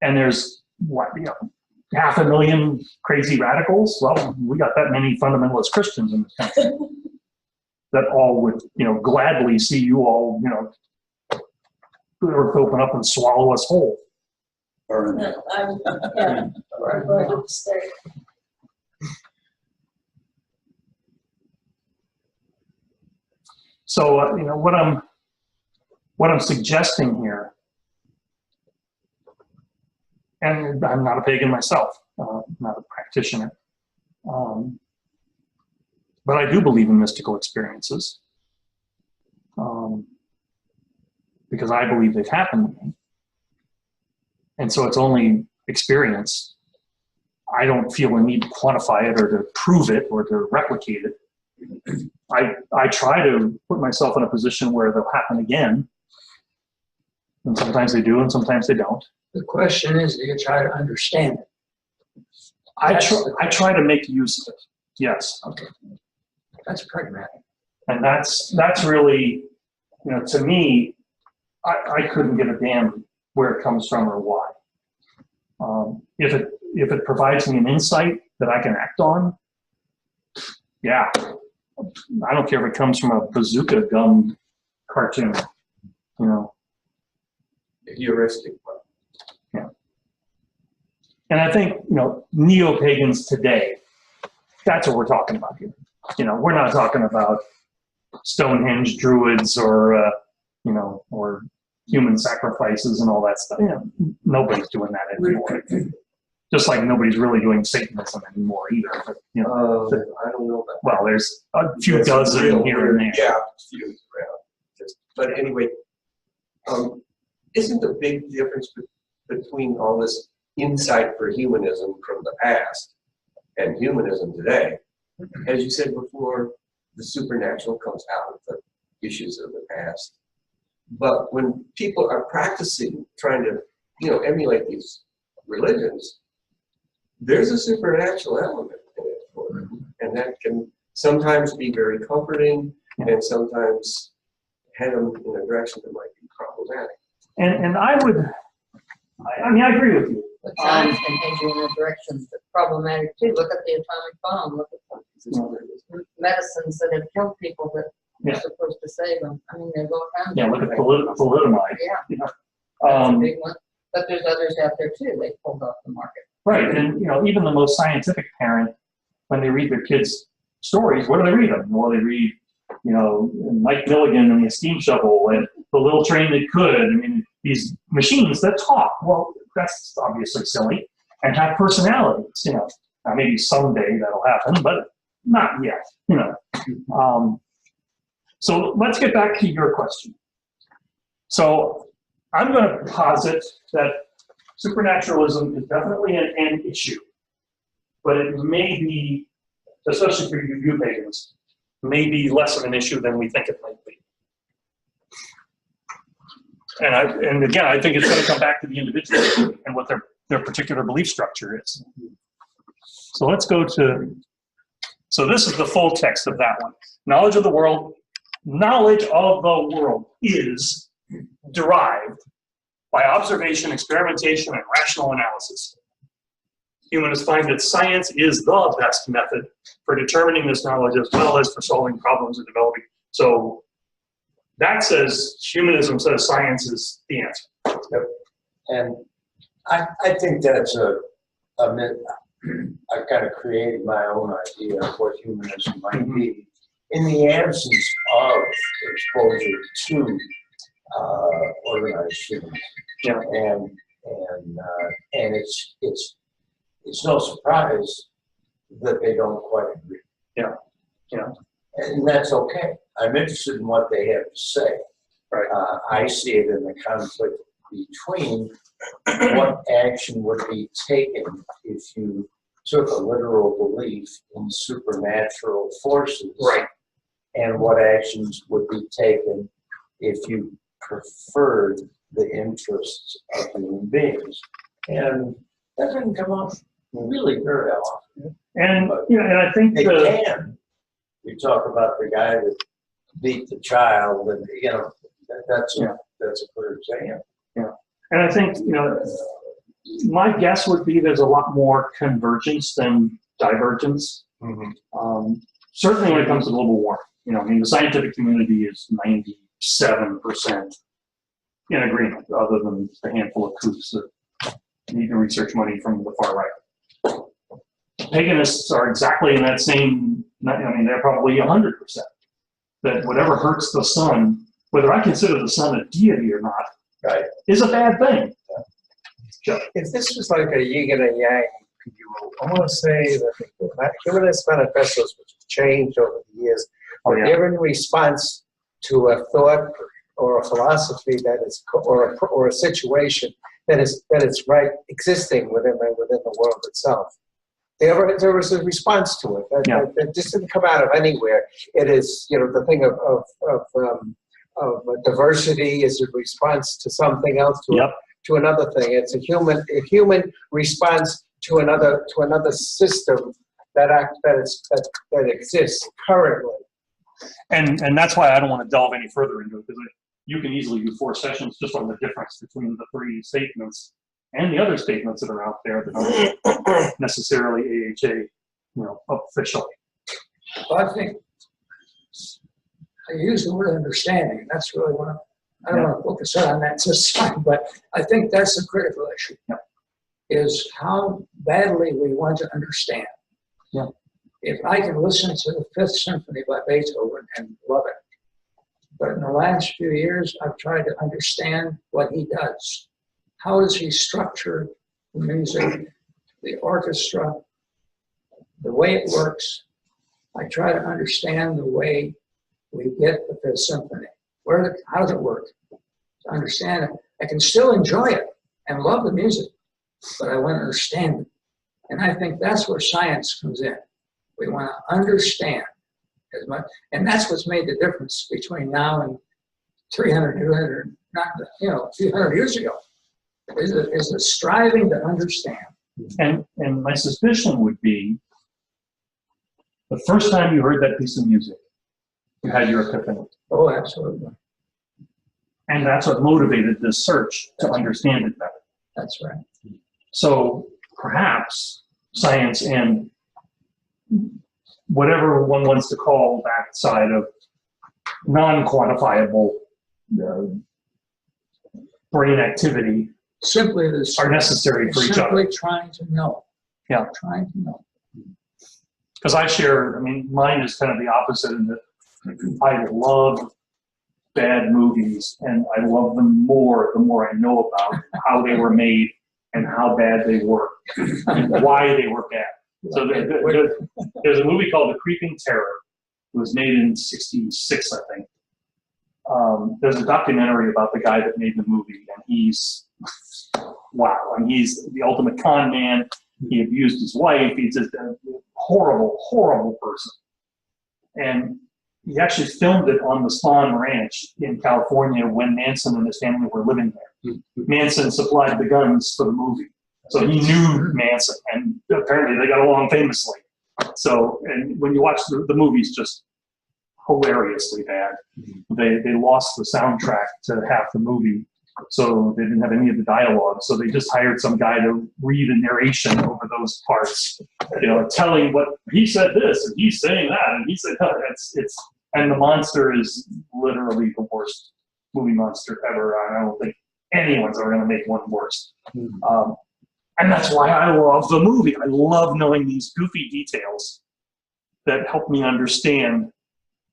and there's 500,000 crazy radicals. Well, we got that many fundamentalist Christians in this country that all would, gladly see you all, earth open up and swallow us whole. Burn Yeah, it. I'm going to stay. So, what I'm suggesting here, and I'm not a pagan myself, not a practitioner, but I do believe in mystical experiences, because I believe they've happened to me. And so it's only experience. I don't feel a need to quantify it or to prove it or to replicate it. I try to put myself in a position where they'll happen again. And sometimes they do and sometimes they don't. The question is, do you try to understand it? I try to make use of it. Yes. Okay. That's pragmatic. And that's really, to me, I couldn't give a damn where it comes from or why. If it provides me an insight that I can act on, yeah. I don't care if it comes from a bazooka gun cartoon, Heuristic. Yeah. And I think, neo-pagans today, that's what we're talking about here. We're not talking about Stonehenge druids or human sacrifices and all that stuff. Nobody's doing that anymore. Just like nobody's really doing Satanism anymore either. But, I don't know about. well, there's a few There's dozen real here and there. Yeah, a few around. But anyway, isn't the big difference between all this insight for humanism from the past and humanism today? As you said before, the supernatural comes out of the issues of the past. But when people are practicing, trying to, emulate these religions, there's a supernatural element in it for them. And that can sometimes be very comforting and sometimes head them in a direction that might be problematic. And I agree with you. But science can head you in a direction that's problematic too. Look at the atomic bomb. Look at the medicines that have killed people that are supposed to save them. I mean, there's all kinds. Yeah, look at thalidomide. Yeah, that's a big one. But there's others out there too. They pulled off the market. Right, and even the most scientific parent, when they read their kids' stories, what do they read them? Well, they read, Mike Milligan and the steam shovel and the little train that could. I mean, these machines that talk. Well, that's obviously silly and have personalities. Now, maybe someday that'll happen, but not yet. So let's get back to your question. So I'm going to posit that supernaturalism is definitely an issue, but it may be, especially for you pagans, may be less of an issue than we think it might be. And again, I think it's going to come back to the individual and what their particular belief structure is. So let's go to, so this is the full text of that one. Knowledge of the world is derived by observation, experimentation, and rational analysis. Humanists find that science is the best method for determining this knowledge as well as for solving problems and developing. So that says, humanism says science is the answer. Yep. And I think that's a myth. I've kind of created my own idea of what humanism might be in the absence of exposure to organized humanism. Yeah. And it's no surprise that they don't quite agree. Yeah. Yeah. And that's okay. I'm interested in what they have to say. Right. I see it in the conflict between what action would be taken if you took a literal belief in supernatural forces, Right. and what actions would be taken if you preferred the interests of human beings. And that doesn't come up really very often. And But and I think it can. You talk about the guy that beat the child, and that's a clear example. Yeah. And I think, my guess would be there's a lot more convergence than divergence. Certainly when it comes to global warming. The scientific community is 97% in agreement, other than a handful of kooks that need to research money from the far right. Paganists are exactly in that same, they're probably 100%. That whatever hurts the sun, whether I consider the sun a deity or not, Right. is a bad thing. If this was like a yin and a yang, I want to say that the humanist manifestos, which have changed over the years, are given response to a thought or a philosophy that is, or a situation that is right existing within the world itself. There was a response to it that just didn't come out of anywhere. It is, the thing of diversity is a response to something else, to another thing. It's a human response to another system that exists currently. And that's why I don't want to delve any further into it, because you can easily do 4 sessions just on the difference between the 3 statements and the other statements that are out there that aren't necessarily AHA, officially. Well, I think I use the word understanding, and that's really what I don't want to focus on that this time, but I think that's a critical issue. Is how badly we want to understand. If I can listen to the Fifth Symphony by Beethoven and love it, but in the last few years, I've tried to understand what he does. How does he structure the music, the orchestra, the way it works? I try to understand the way we get the Fifth Symphony. How does it work? To understand it, I can still enjoy it and love the music, but I want to understand it. And I think that's where science comes in. We want to understand as much, and that's what's made the difference between now and 300, 200, not, a few hundred years ago, is the striving to understand. And my suspicion would be, the first time you heard that piece of music, you had your epiphany. Oh, absolutely. And that's what motivated this search to understand it better. That's right. So perhaps science and whatever one wants to call that side of non-quantifiable brain activity simply are necessary for each other. Simply trying to know. Yeah. Trying to know. Because mine is kind of the opposite in that I love bad movies, and I love them more the more I know about how they were made and how bad they were and why they were bad. So there's a movie called The Creeping Terror. It was made in '66, I think. There's a documentary about the guy that made the movie, and he's the ultimate con man. He abused his wife. He's just a horrible, horrible person. And he actually filmed it on the Spahn Ranch in California when Manson and his family were living there. Manson supplied the guns for the movie. So he knew Manson, and apparently they got along famously. So, and when you watch the movie's just hilariously bad. They lost the soundtrack to half the movie, so they didn't have any of the dialogue. So they just hired some guy to read a narration over those parts, telling what he said this and he's saying that and he said that. And the monster is literally the worst movie monster ever. I don't think anyone's ever going to make one worse. And that's why I love the movie. I love knowing these goofy details that help me understand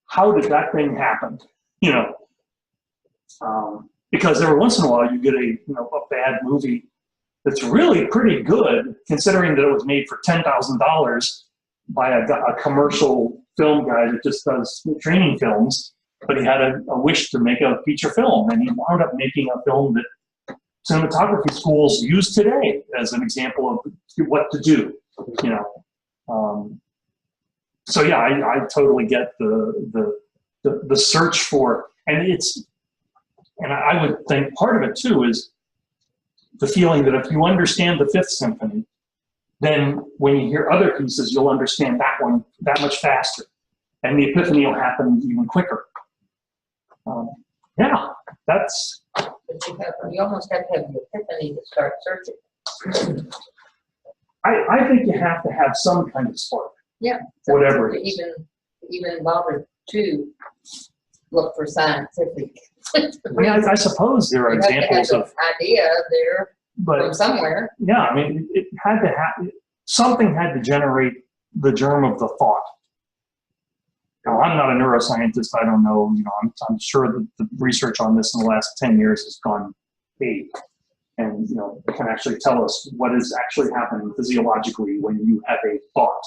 how did that thing happen, because every once in a while you get a bad movie that's really pretty good, considering that it was made for $10,000 by a commercial film guy that just does training films, but he had a wish to make a feature film, and he wound up making a film that cinematography schools use today as an example of what to do, So yeah, I totally get the search for, and I would think part of it too is the feeling that if you understand the Fifth Symphony, then when you hear other pieces, you'll understand that one that much faster, and the epiphany will happen even quicker. That's. But you almost have to have the epiphany to start searching. I think you have to have some kind of spark. Yeah. Whatever to it is. even bother to look for scientific. I suppose there are examples of idea there from somewhere. Yeah, it had to happen. Something had to generate the germ of the thought. Now, I'm not a neuroscientist. I don't know. I'm sure that the research on this in the last 10 years has gone ape, and it can actually tell us what is actually happening physiologically when you have a thought.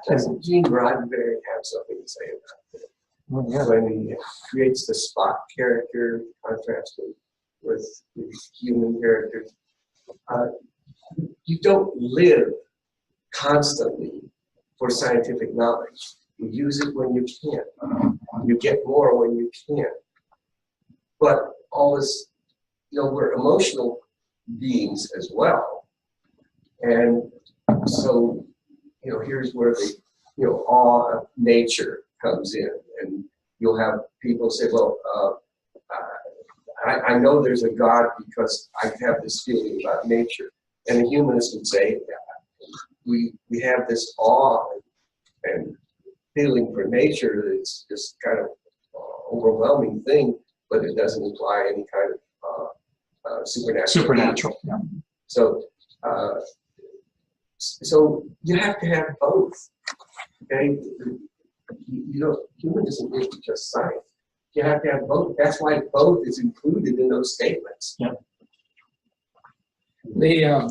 Doesn't Gene Roddenberry have something to say about when he creates the Spock character, contrasted with the human characters. You don't live constantly for scientific knowledge. You use it when you can. You get more when you can. But always, we're emotional beings as well. And so, here's where the, awe of nature comes in. And you'll have people say, well, I know there's a God because I have this feeling about nature. And a humanist would say, we have this awe and feeling for nature that's just kind of overwhelming thing, but it doesn't imply any kind of supernatural. Yeah. So, so you have to have both. Okay, humanism isn't just science. You have to have both. That's why both is included in those statements. Yeah. The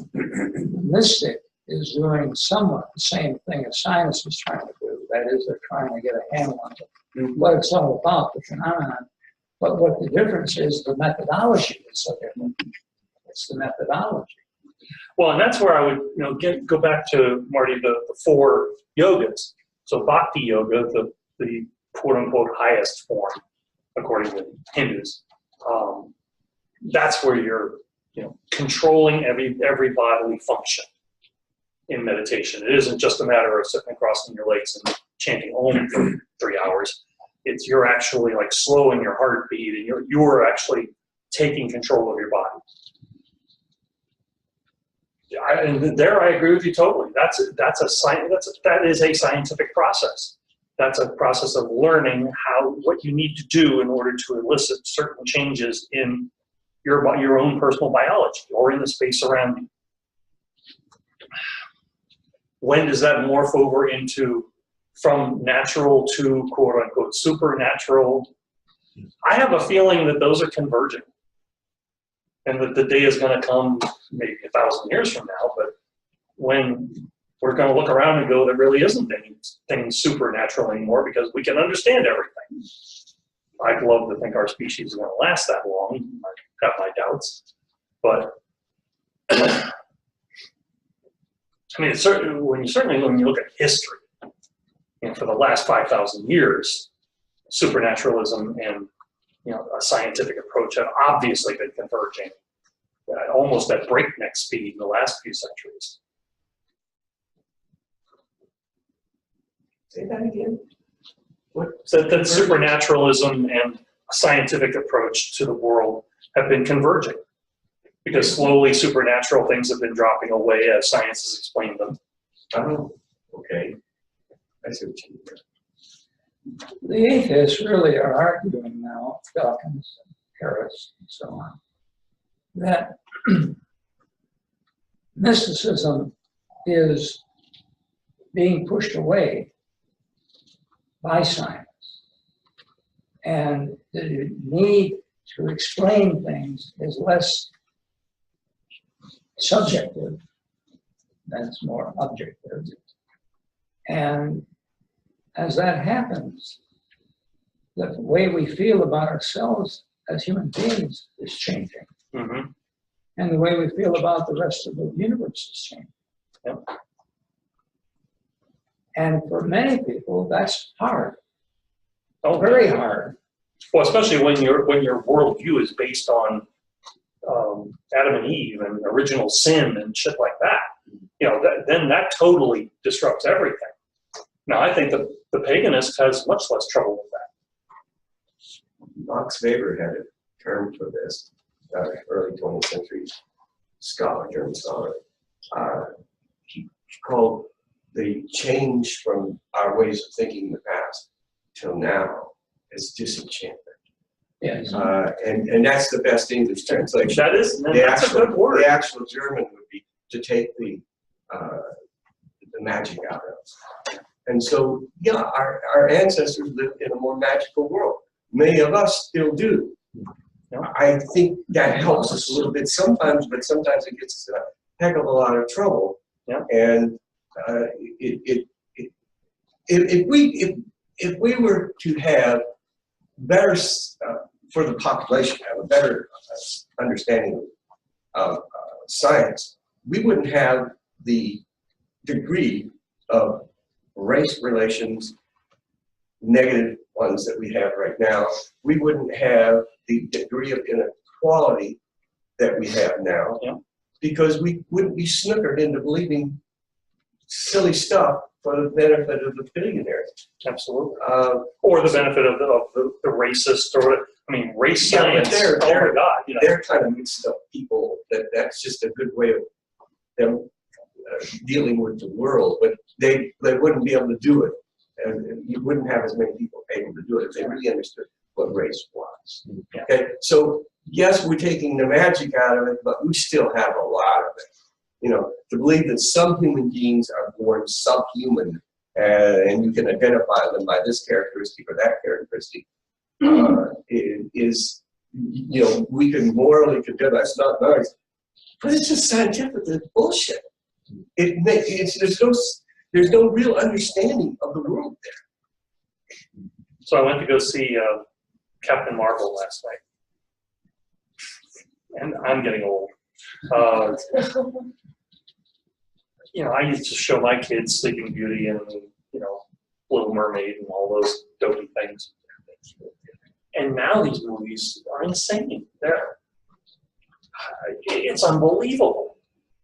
mystic is doing somewhat the same thing as science is trying to do. That is, they're trying to get a handle on what it's all about, the phenomenon. But what the difference is, the methodology is so different. It's the methodology. Well, and that's where I would go back to, Marty, the 4 yogas. So Bhakti Yoga, the quote-unquote highest form, according to Hindus, that's where you're controlling every bodily function in meditation. It isn't just a matter of sitting crossing your legs and chanting Om for 3 hours. You're actually like slowing your heartbeat, and you're actually taking control of your body. And there, I agree with you totally. That is a scientific process. That's a process of learning what you need to do in order to elicit certain changes in your own personal biology or in the space around you. When does that morph over into from natural to quote unquote supernatural? I have a feeling that those are converging, and that the day is going to come maybe 1,000 years from now, but when we're going to look around and go, there really isn't anything supernatural anymore because we can understand everything. I'd love to think our species is going to last that long. I have my doubts, but I mean, certainly when you look at history, for the last 5,000 years, supernaturalism and a scientific approach have obviously been converging almost at breakneck speed in the last few centuries. Say that again. That supernaturalism and a scientific approach to the world have been converging, because slowly supernatural things have been dropping away as science has explained them. Oh, okay. I see what you mean. The atheists really are arguing now, Dawkins, Harris, and so on, that mysticism is being pushed away by science, and the need to explain things is less subjective, that's more objective. And as that happens, the way we feel about ourselves as human beings is changing. Mm-hmm. And the way we feel about the rest of the universe is changing. Yep. And for many people, that's hard. Oh, very hard. Well, especially when your worldview is based on Adam and Eve and original sin and shit like that. Then that totally disrupts everything. Now, I think the paganist has much less trouble with that. Max Weber had a term for this, early 20th century scholar, German scholar. He called the change from our ways of thinking in the past till now as disenchantment. Yes. And that's the best English translation. That's a good word. The actual German would be to take the magic out of. And so, yeah, our ancestors lived in a more magical world. Many of us still do. Yeah. I think that helps us a little bit sometimes, but sometimes it gets us in a heck of a lot of trouble. Yeah. And if if we were to have better, for the population, have a better understanding of science, we wouldn't have the degree of race relations, negative ones that we have right now. We wouldn't have the degree of inequality that we have now, because we wouldn't be snookered into believing silly stuff for the benefit of the billionaires. Absolutely. Or the benefit of the racist, or, I mean, race Yeah, but science, oh my God, you know. they're kind of mixed up people. That's just a good way of them dealing with the world, but they wouldn't be able to do it, and you wouldn't have as many people able to do it if they really understood what race was. Yeah. Okay, so yes, we're taking the magic out of it, but we still have a lot of it. You know, to believe that some human beings are born subhuman, and you can identify them by this characteristic or that characteristic, is, you know, we can morally condemn. That's not nice, but it's just scientifically bullshit. There's no real understanding of the world there. So I went to go see Captain Marvel last night, and I'm getting old. You know, I used to show my kids Sleeping Beauty and, you know, Little Mermaid and all those dopey things. And now these movies are insane. It's unbelievable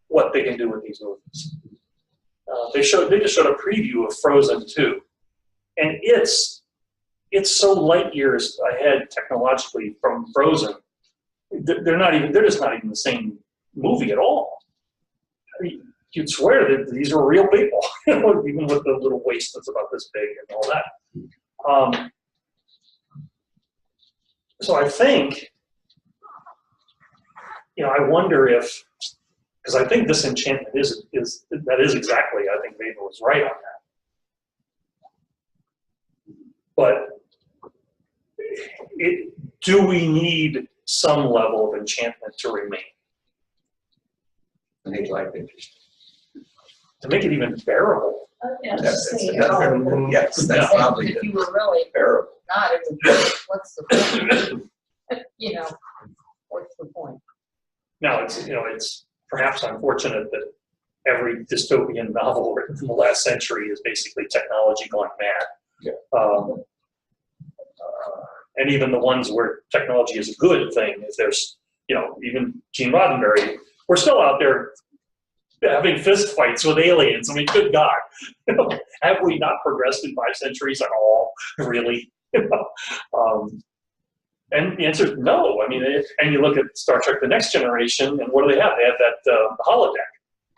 what they can do with these movies. They just showed a preview of Frozen 2, and it's so light years ahead technologically from Frozen. They're just not even the same movie at all. I mean, you'd swear that these are real people, even with the little waist that's about this big and all that. So I think, you know, I wonder if, because I think Disenchantment is exactly, I think Mabel was right on that. But do we need some level of enchantment to remain? I think life interesting. To make it even bearable. That's probably If you were really bearable. not, what's the point? You know, what's the point? Now, it's perhaps unfortunate that every dystopian novel written in the last century is basically technology gone mad. Yeah. And even the ones where technology is a good thing, if there's, you know, even Gene Roddenberry, we're still out there having fist fights with aliens. I mean, good God, have we not progressed in 5 centuries at all? Really? And the answer is no. I mean, and you look at Star Trek: The Next Generation, and what do they have? They have that holodeck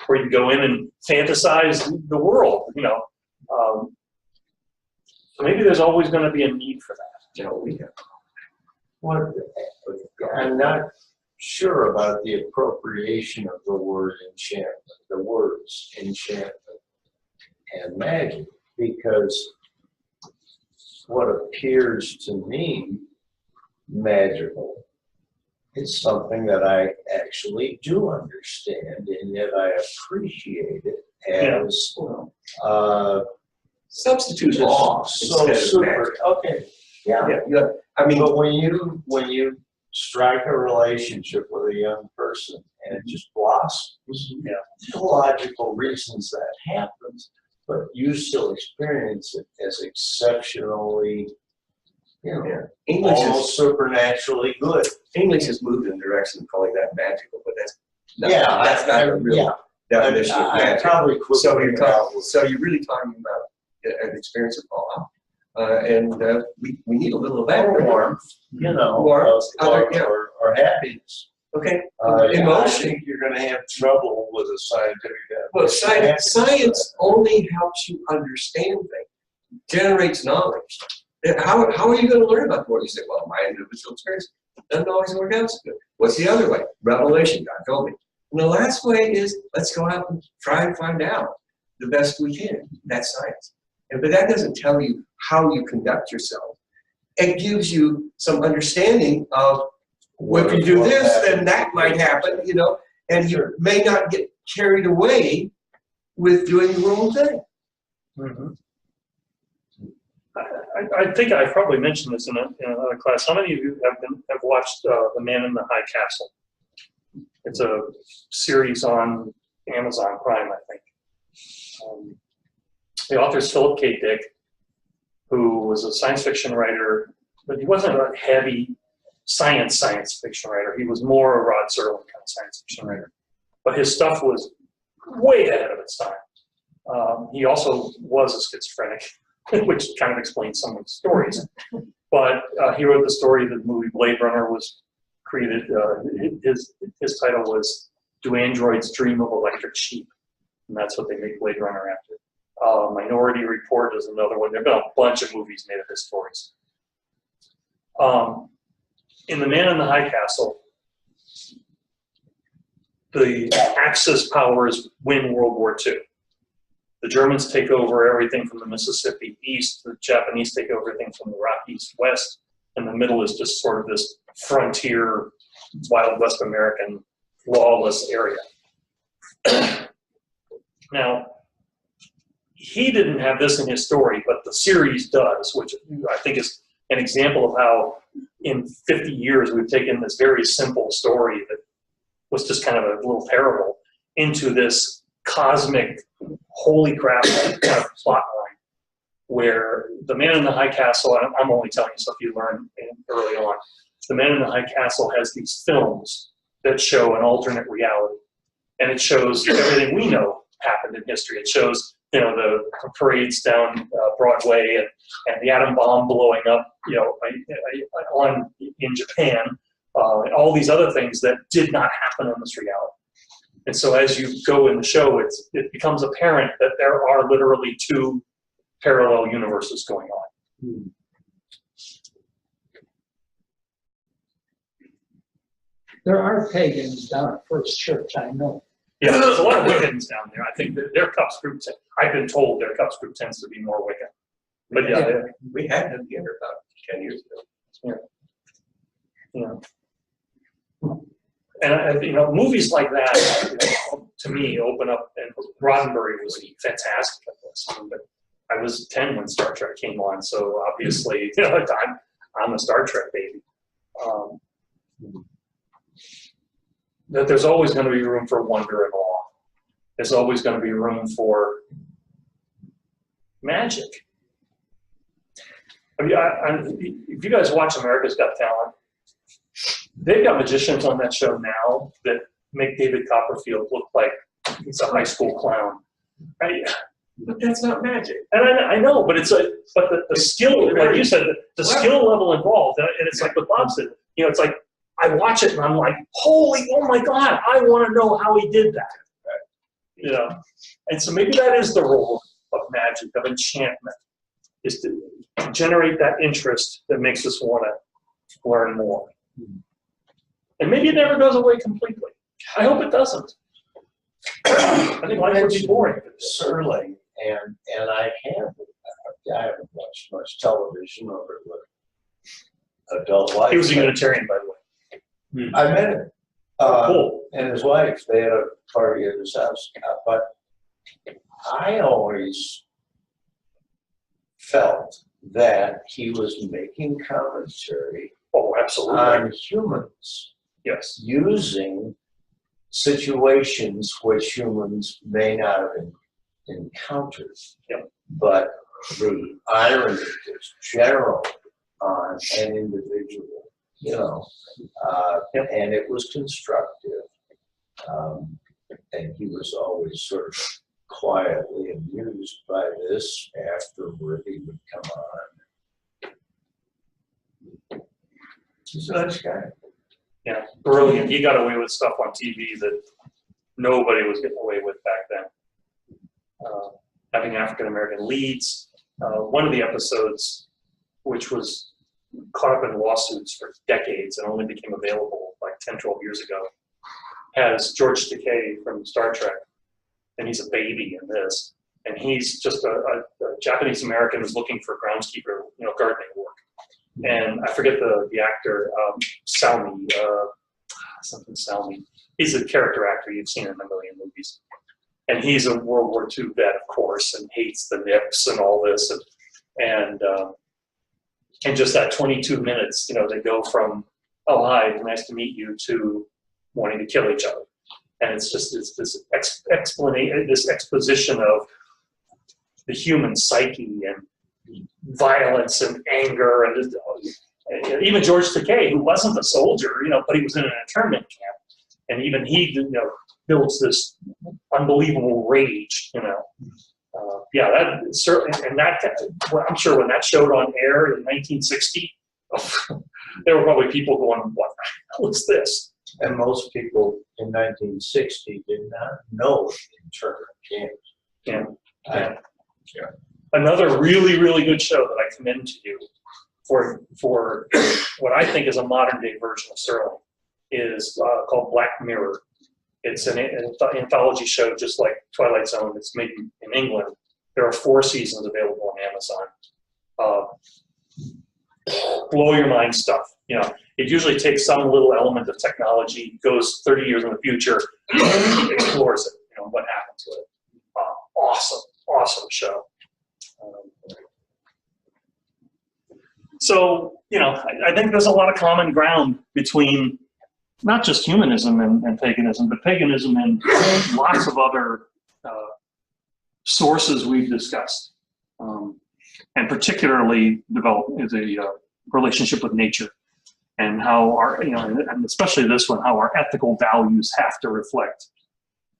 where you go in and fantasize the world. You know, so maybe there's always going to be a need for that. You know, we have. What, I'm not sure about the appropriation of the word enchantment, the words enchantment and magic, because what appears to me magical is something that I actually do understand, and yet I appreciate it as Substitute awe. instead So of super. magic. Okay. Yeah. Yeah. I mean, But when you strike a relationship with a young person and it just blossoms, there's logical reasons that happens, but you still experience it as exceptionally, you know, English almost supernaturally good. English has moved in the direction of calling that magical, but that's That's not a real definition of I magic. probably So quickly you're really talking about an experience of awe, and we need a little of that. warmth, you know, Warmth, or happiness. Okay, I emotion. think you're going to have trouble with a scientific Well, definition. science only helps you understand things, generates knowledge. How are you going to learn about the world? You say, well, my individual experience doesn't always work out so good. What's the other way? Revelation, God told me. And the last way is, let's go out and try and find out the best we can. That's science. But that doesn't tell you how you conduct yourself. It gives you some understanding of, well, if you do this, then that might happen, you know, and you may not get carried away with doing the wrong thing. Mm-hmm. I think I probably mentioned this in another class. How many of you have watched The Man in the High Castle? It's a series on Amazon Prime, I think. The author is Philip K. Dick, who was a science fiction writer, but he wasn't a heavy science fiction writer. He was more a Rod Serling kind of science fiction writer. But his stuff was way ahead of its time. He also was a schizophrenic, which kind of explains some of the stories. But he wrote the story that the movie Blade Runner was created. His title was Do Androids Dream of Electric Sheep? And that's what they make Blade Runner after. Minority Report is another one. There have been a bunch of movies made of his stories. In The Man in the High Castle, the Axis powers win World War II. The Germans take over everything from the Mississippi east, the Japanese take over everything from the Rockies west, and the middle is just sort of this frontier, Wild West American, lawless area. Now, he didn't have this in his story, but the series does, which I think is an example of how in 50 years we've taken this very simple story that was just kind of a little parable into this cosmic, holy crap kind of plot line where the Man in the High Castle, I'm only telling you stuff you learned early on, the Man in the High Castle has these films that show an alternate reality. And it shows everything we know happened in history. It shows, the parades down Broadway and the atom bomb blowing up, in Japan, and all these other things that did not happen in this reality. And so as you go in the show, it becomes apparent that there are literally two parallel universes going on. There are pagans down at First Church, I know. Yeah, there's a lot of Wiccans down there. I think that their Cups group, I've been told their Cups group tends to be more Wiccan. But yeah, We had them together about 10 years ago. And movies like that, to me, open up. And Roddenberry was fantastic at this. But I was 10 when Star Trek came on, so obviously, I'm a Star Trek baby. That there's always going to be room for wonder and awe. There's always going to be room for magic. I mean, if you guys watch America's Got Talent, they've got magicians on that show now that make David Copperfield look like he's a high school clown. But that's not magic. And I know, but the skill, like you said, the skill level involved, and it's like what Bob said. It's like I watch it and I'm like, oh my God, I want to know how he did that. And so maybe that is the role of magic, of enchantment, is to generate that interest that makes us want to learn more. And maybe it never goes away completely. I hope it doesn't. I think life would be boring. Serling, and I haven't watched much television over the adult life. He was a Unitarian, by the way. I met him. Cool. And his wife, they had a party at his house. But I always felt that he was making commentary Oh, absolutely. on humans. Yes. Using situations which humans may not have encountered. Yep. But the irony is general on an individual, and it was constructive. And he was always sort of quietly amused by this. Afterward, he would come on. He's a nice guy. Yeah, brilliant. He got away with stuff on TV that nobody was getting away with back then. Having African American leads. One of the episodes, which was caught up in lawsuits for decades and only became available like 10, 12 years ago, has George Takei from Star Trek. And he's a baby in this. And he's just a Japanese American who's looking for groundskeeper, gardening work. And I forget the actor, Salmi, something Salmi. He's a character actor you've seen in a million movies. And he's a World War II vet, of course, and hates the Nips and all this. And And just that 22 minutes, they go from, oh, hi, nice to meet you, to wanting to kill each other. And it's this explanation, this exposition of the human psyche and violence and anger, and even George Takei, who wasn't a soldier, but he was in an internment camp, and even he, builds this unbelievable rage, Yeah, that certainly, and that, I'm sure when that showed on air in 1960, there were probably people going, "What the hell is this?" And most people in 1960 did not know internment camps. Yeah. Another really, really good show that I commend to you for what I think is a modern day version of Sterling is called Black Mirror. It's an anthology show just like Twilight Zone. It's made in England. There are 4 seasons available on Amazon. Blow your mind stuff. It usually takes some little element of technology, goes 30 years in the future, explores it, what happened to it. Awesome show. So, I think there's a lot of common ground between not just humanism and paganism, but paganism and lots of other sources we've discussed, and particularly develop a relationship with nature, and how and especially this one, how our ethical values have to reflect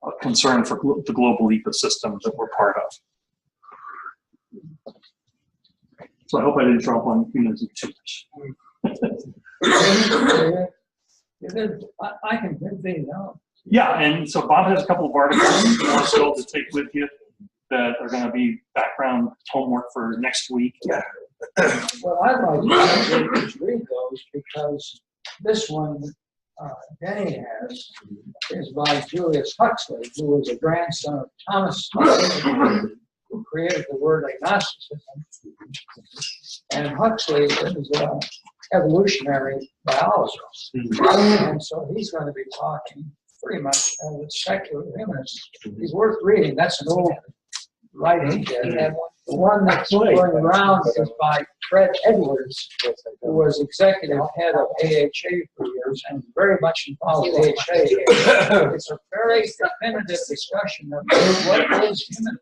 a concern for the global ecosystem that we're part of. So I hope I didn't drop on humanism too much. I can give these out. Yeah, and so Bob has a couple of articles you want still to take with you that are going to be background homework for next week. Yeah. Well, I'd like to read those because this one Denny has is by Julius Huxley, who was a grandson of Thomas Huxley, who created the word agnosticism. And Huxley is an evolutionary biologist. And so he's going to be talking pretty much as a secular humanist. He's worth reading. That's an old writing. And the one that's going around is by Fred Edwards, who was executive head of AHA for years and very much involved with AHA. It's a very definitive discussion of what is humanism.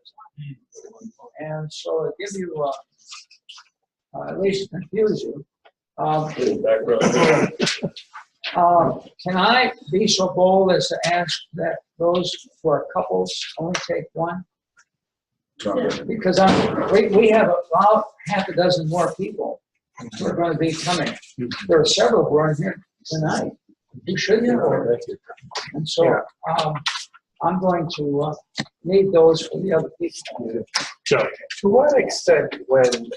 And so to give you, at least confuse you, can I be so bold as to ask that those for couples only take one? Because we have about half a dozen more people who are going to be coming. There are several who are here tonight who should be here. And so I'm going to need those for the other people. Sure. To what extent, when,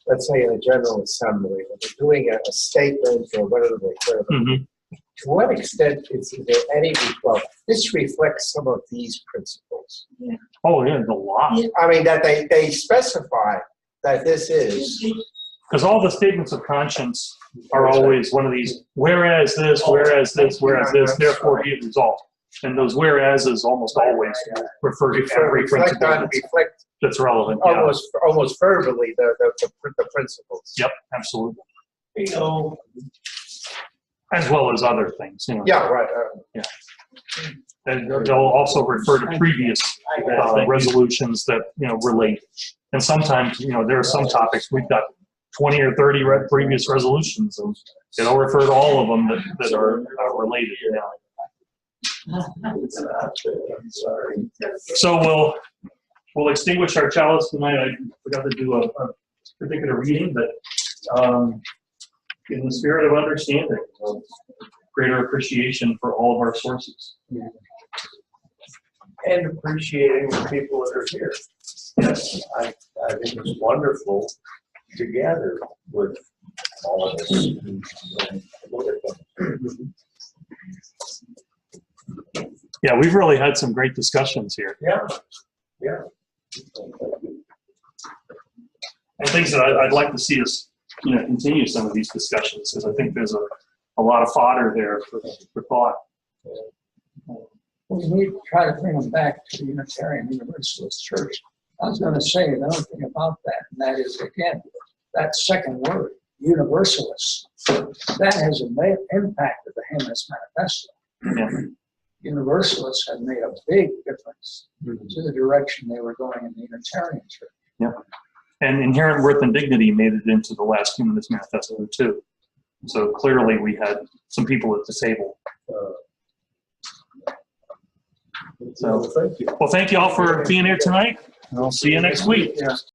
let's say in a general assembly, when they're doing a statement or whatever they call it, to what extent is there any, well, this reflects some of these principles? Yeah. Oh, yeah, a lot. I mean, that they specify that this is. Because all the statements of conscience are always one of these, whereas this, whereas this, whereas this, therefore be it resolved. And those whereases almost always refer to every principle that's relevant. Almost verbally the principles. Yep, absolutely. As well as other things. Yeah, right. Yeah. And they'll also refer to previous resolutions that relate. And sometimes there are some topics we've got 20 or 30 previous resolutions, and they'll refer to all of them that are related. So we'll extinguish our chalice tonight. I forgot to do a particular reading, but in the spirit of understanding, greater appreciation for all of our sources. And appreciating the people that are here. Yes, I think it's wonderful to gather with all of us and look at them. Yeah, we've really had some great discussions here. Yeah, yeah. And things that I'd like to see us continue some of these discussions, because I think there's a lot of fodder there for thought. We need to try to bring them back to the Unitarian Universalist Church. I was going to say another thing about that, and that is, again, that second word, universalists, that has impacted the Humanist Manifesto. Yeah. Universalists have made a big difference to the direction they were going in the Unitarian Church. Yeah. And inherent worth and dignity made it into the last Humanist Manifesto too. So clearly we had some people at the table. So, Thank you. well, thank you all for being here tonight, and I'll see you next week.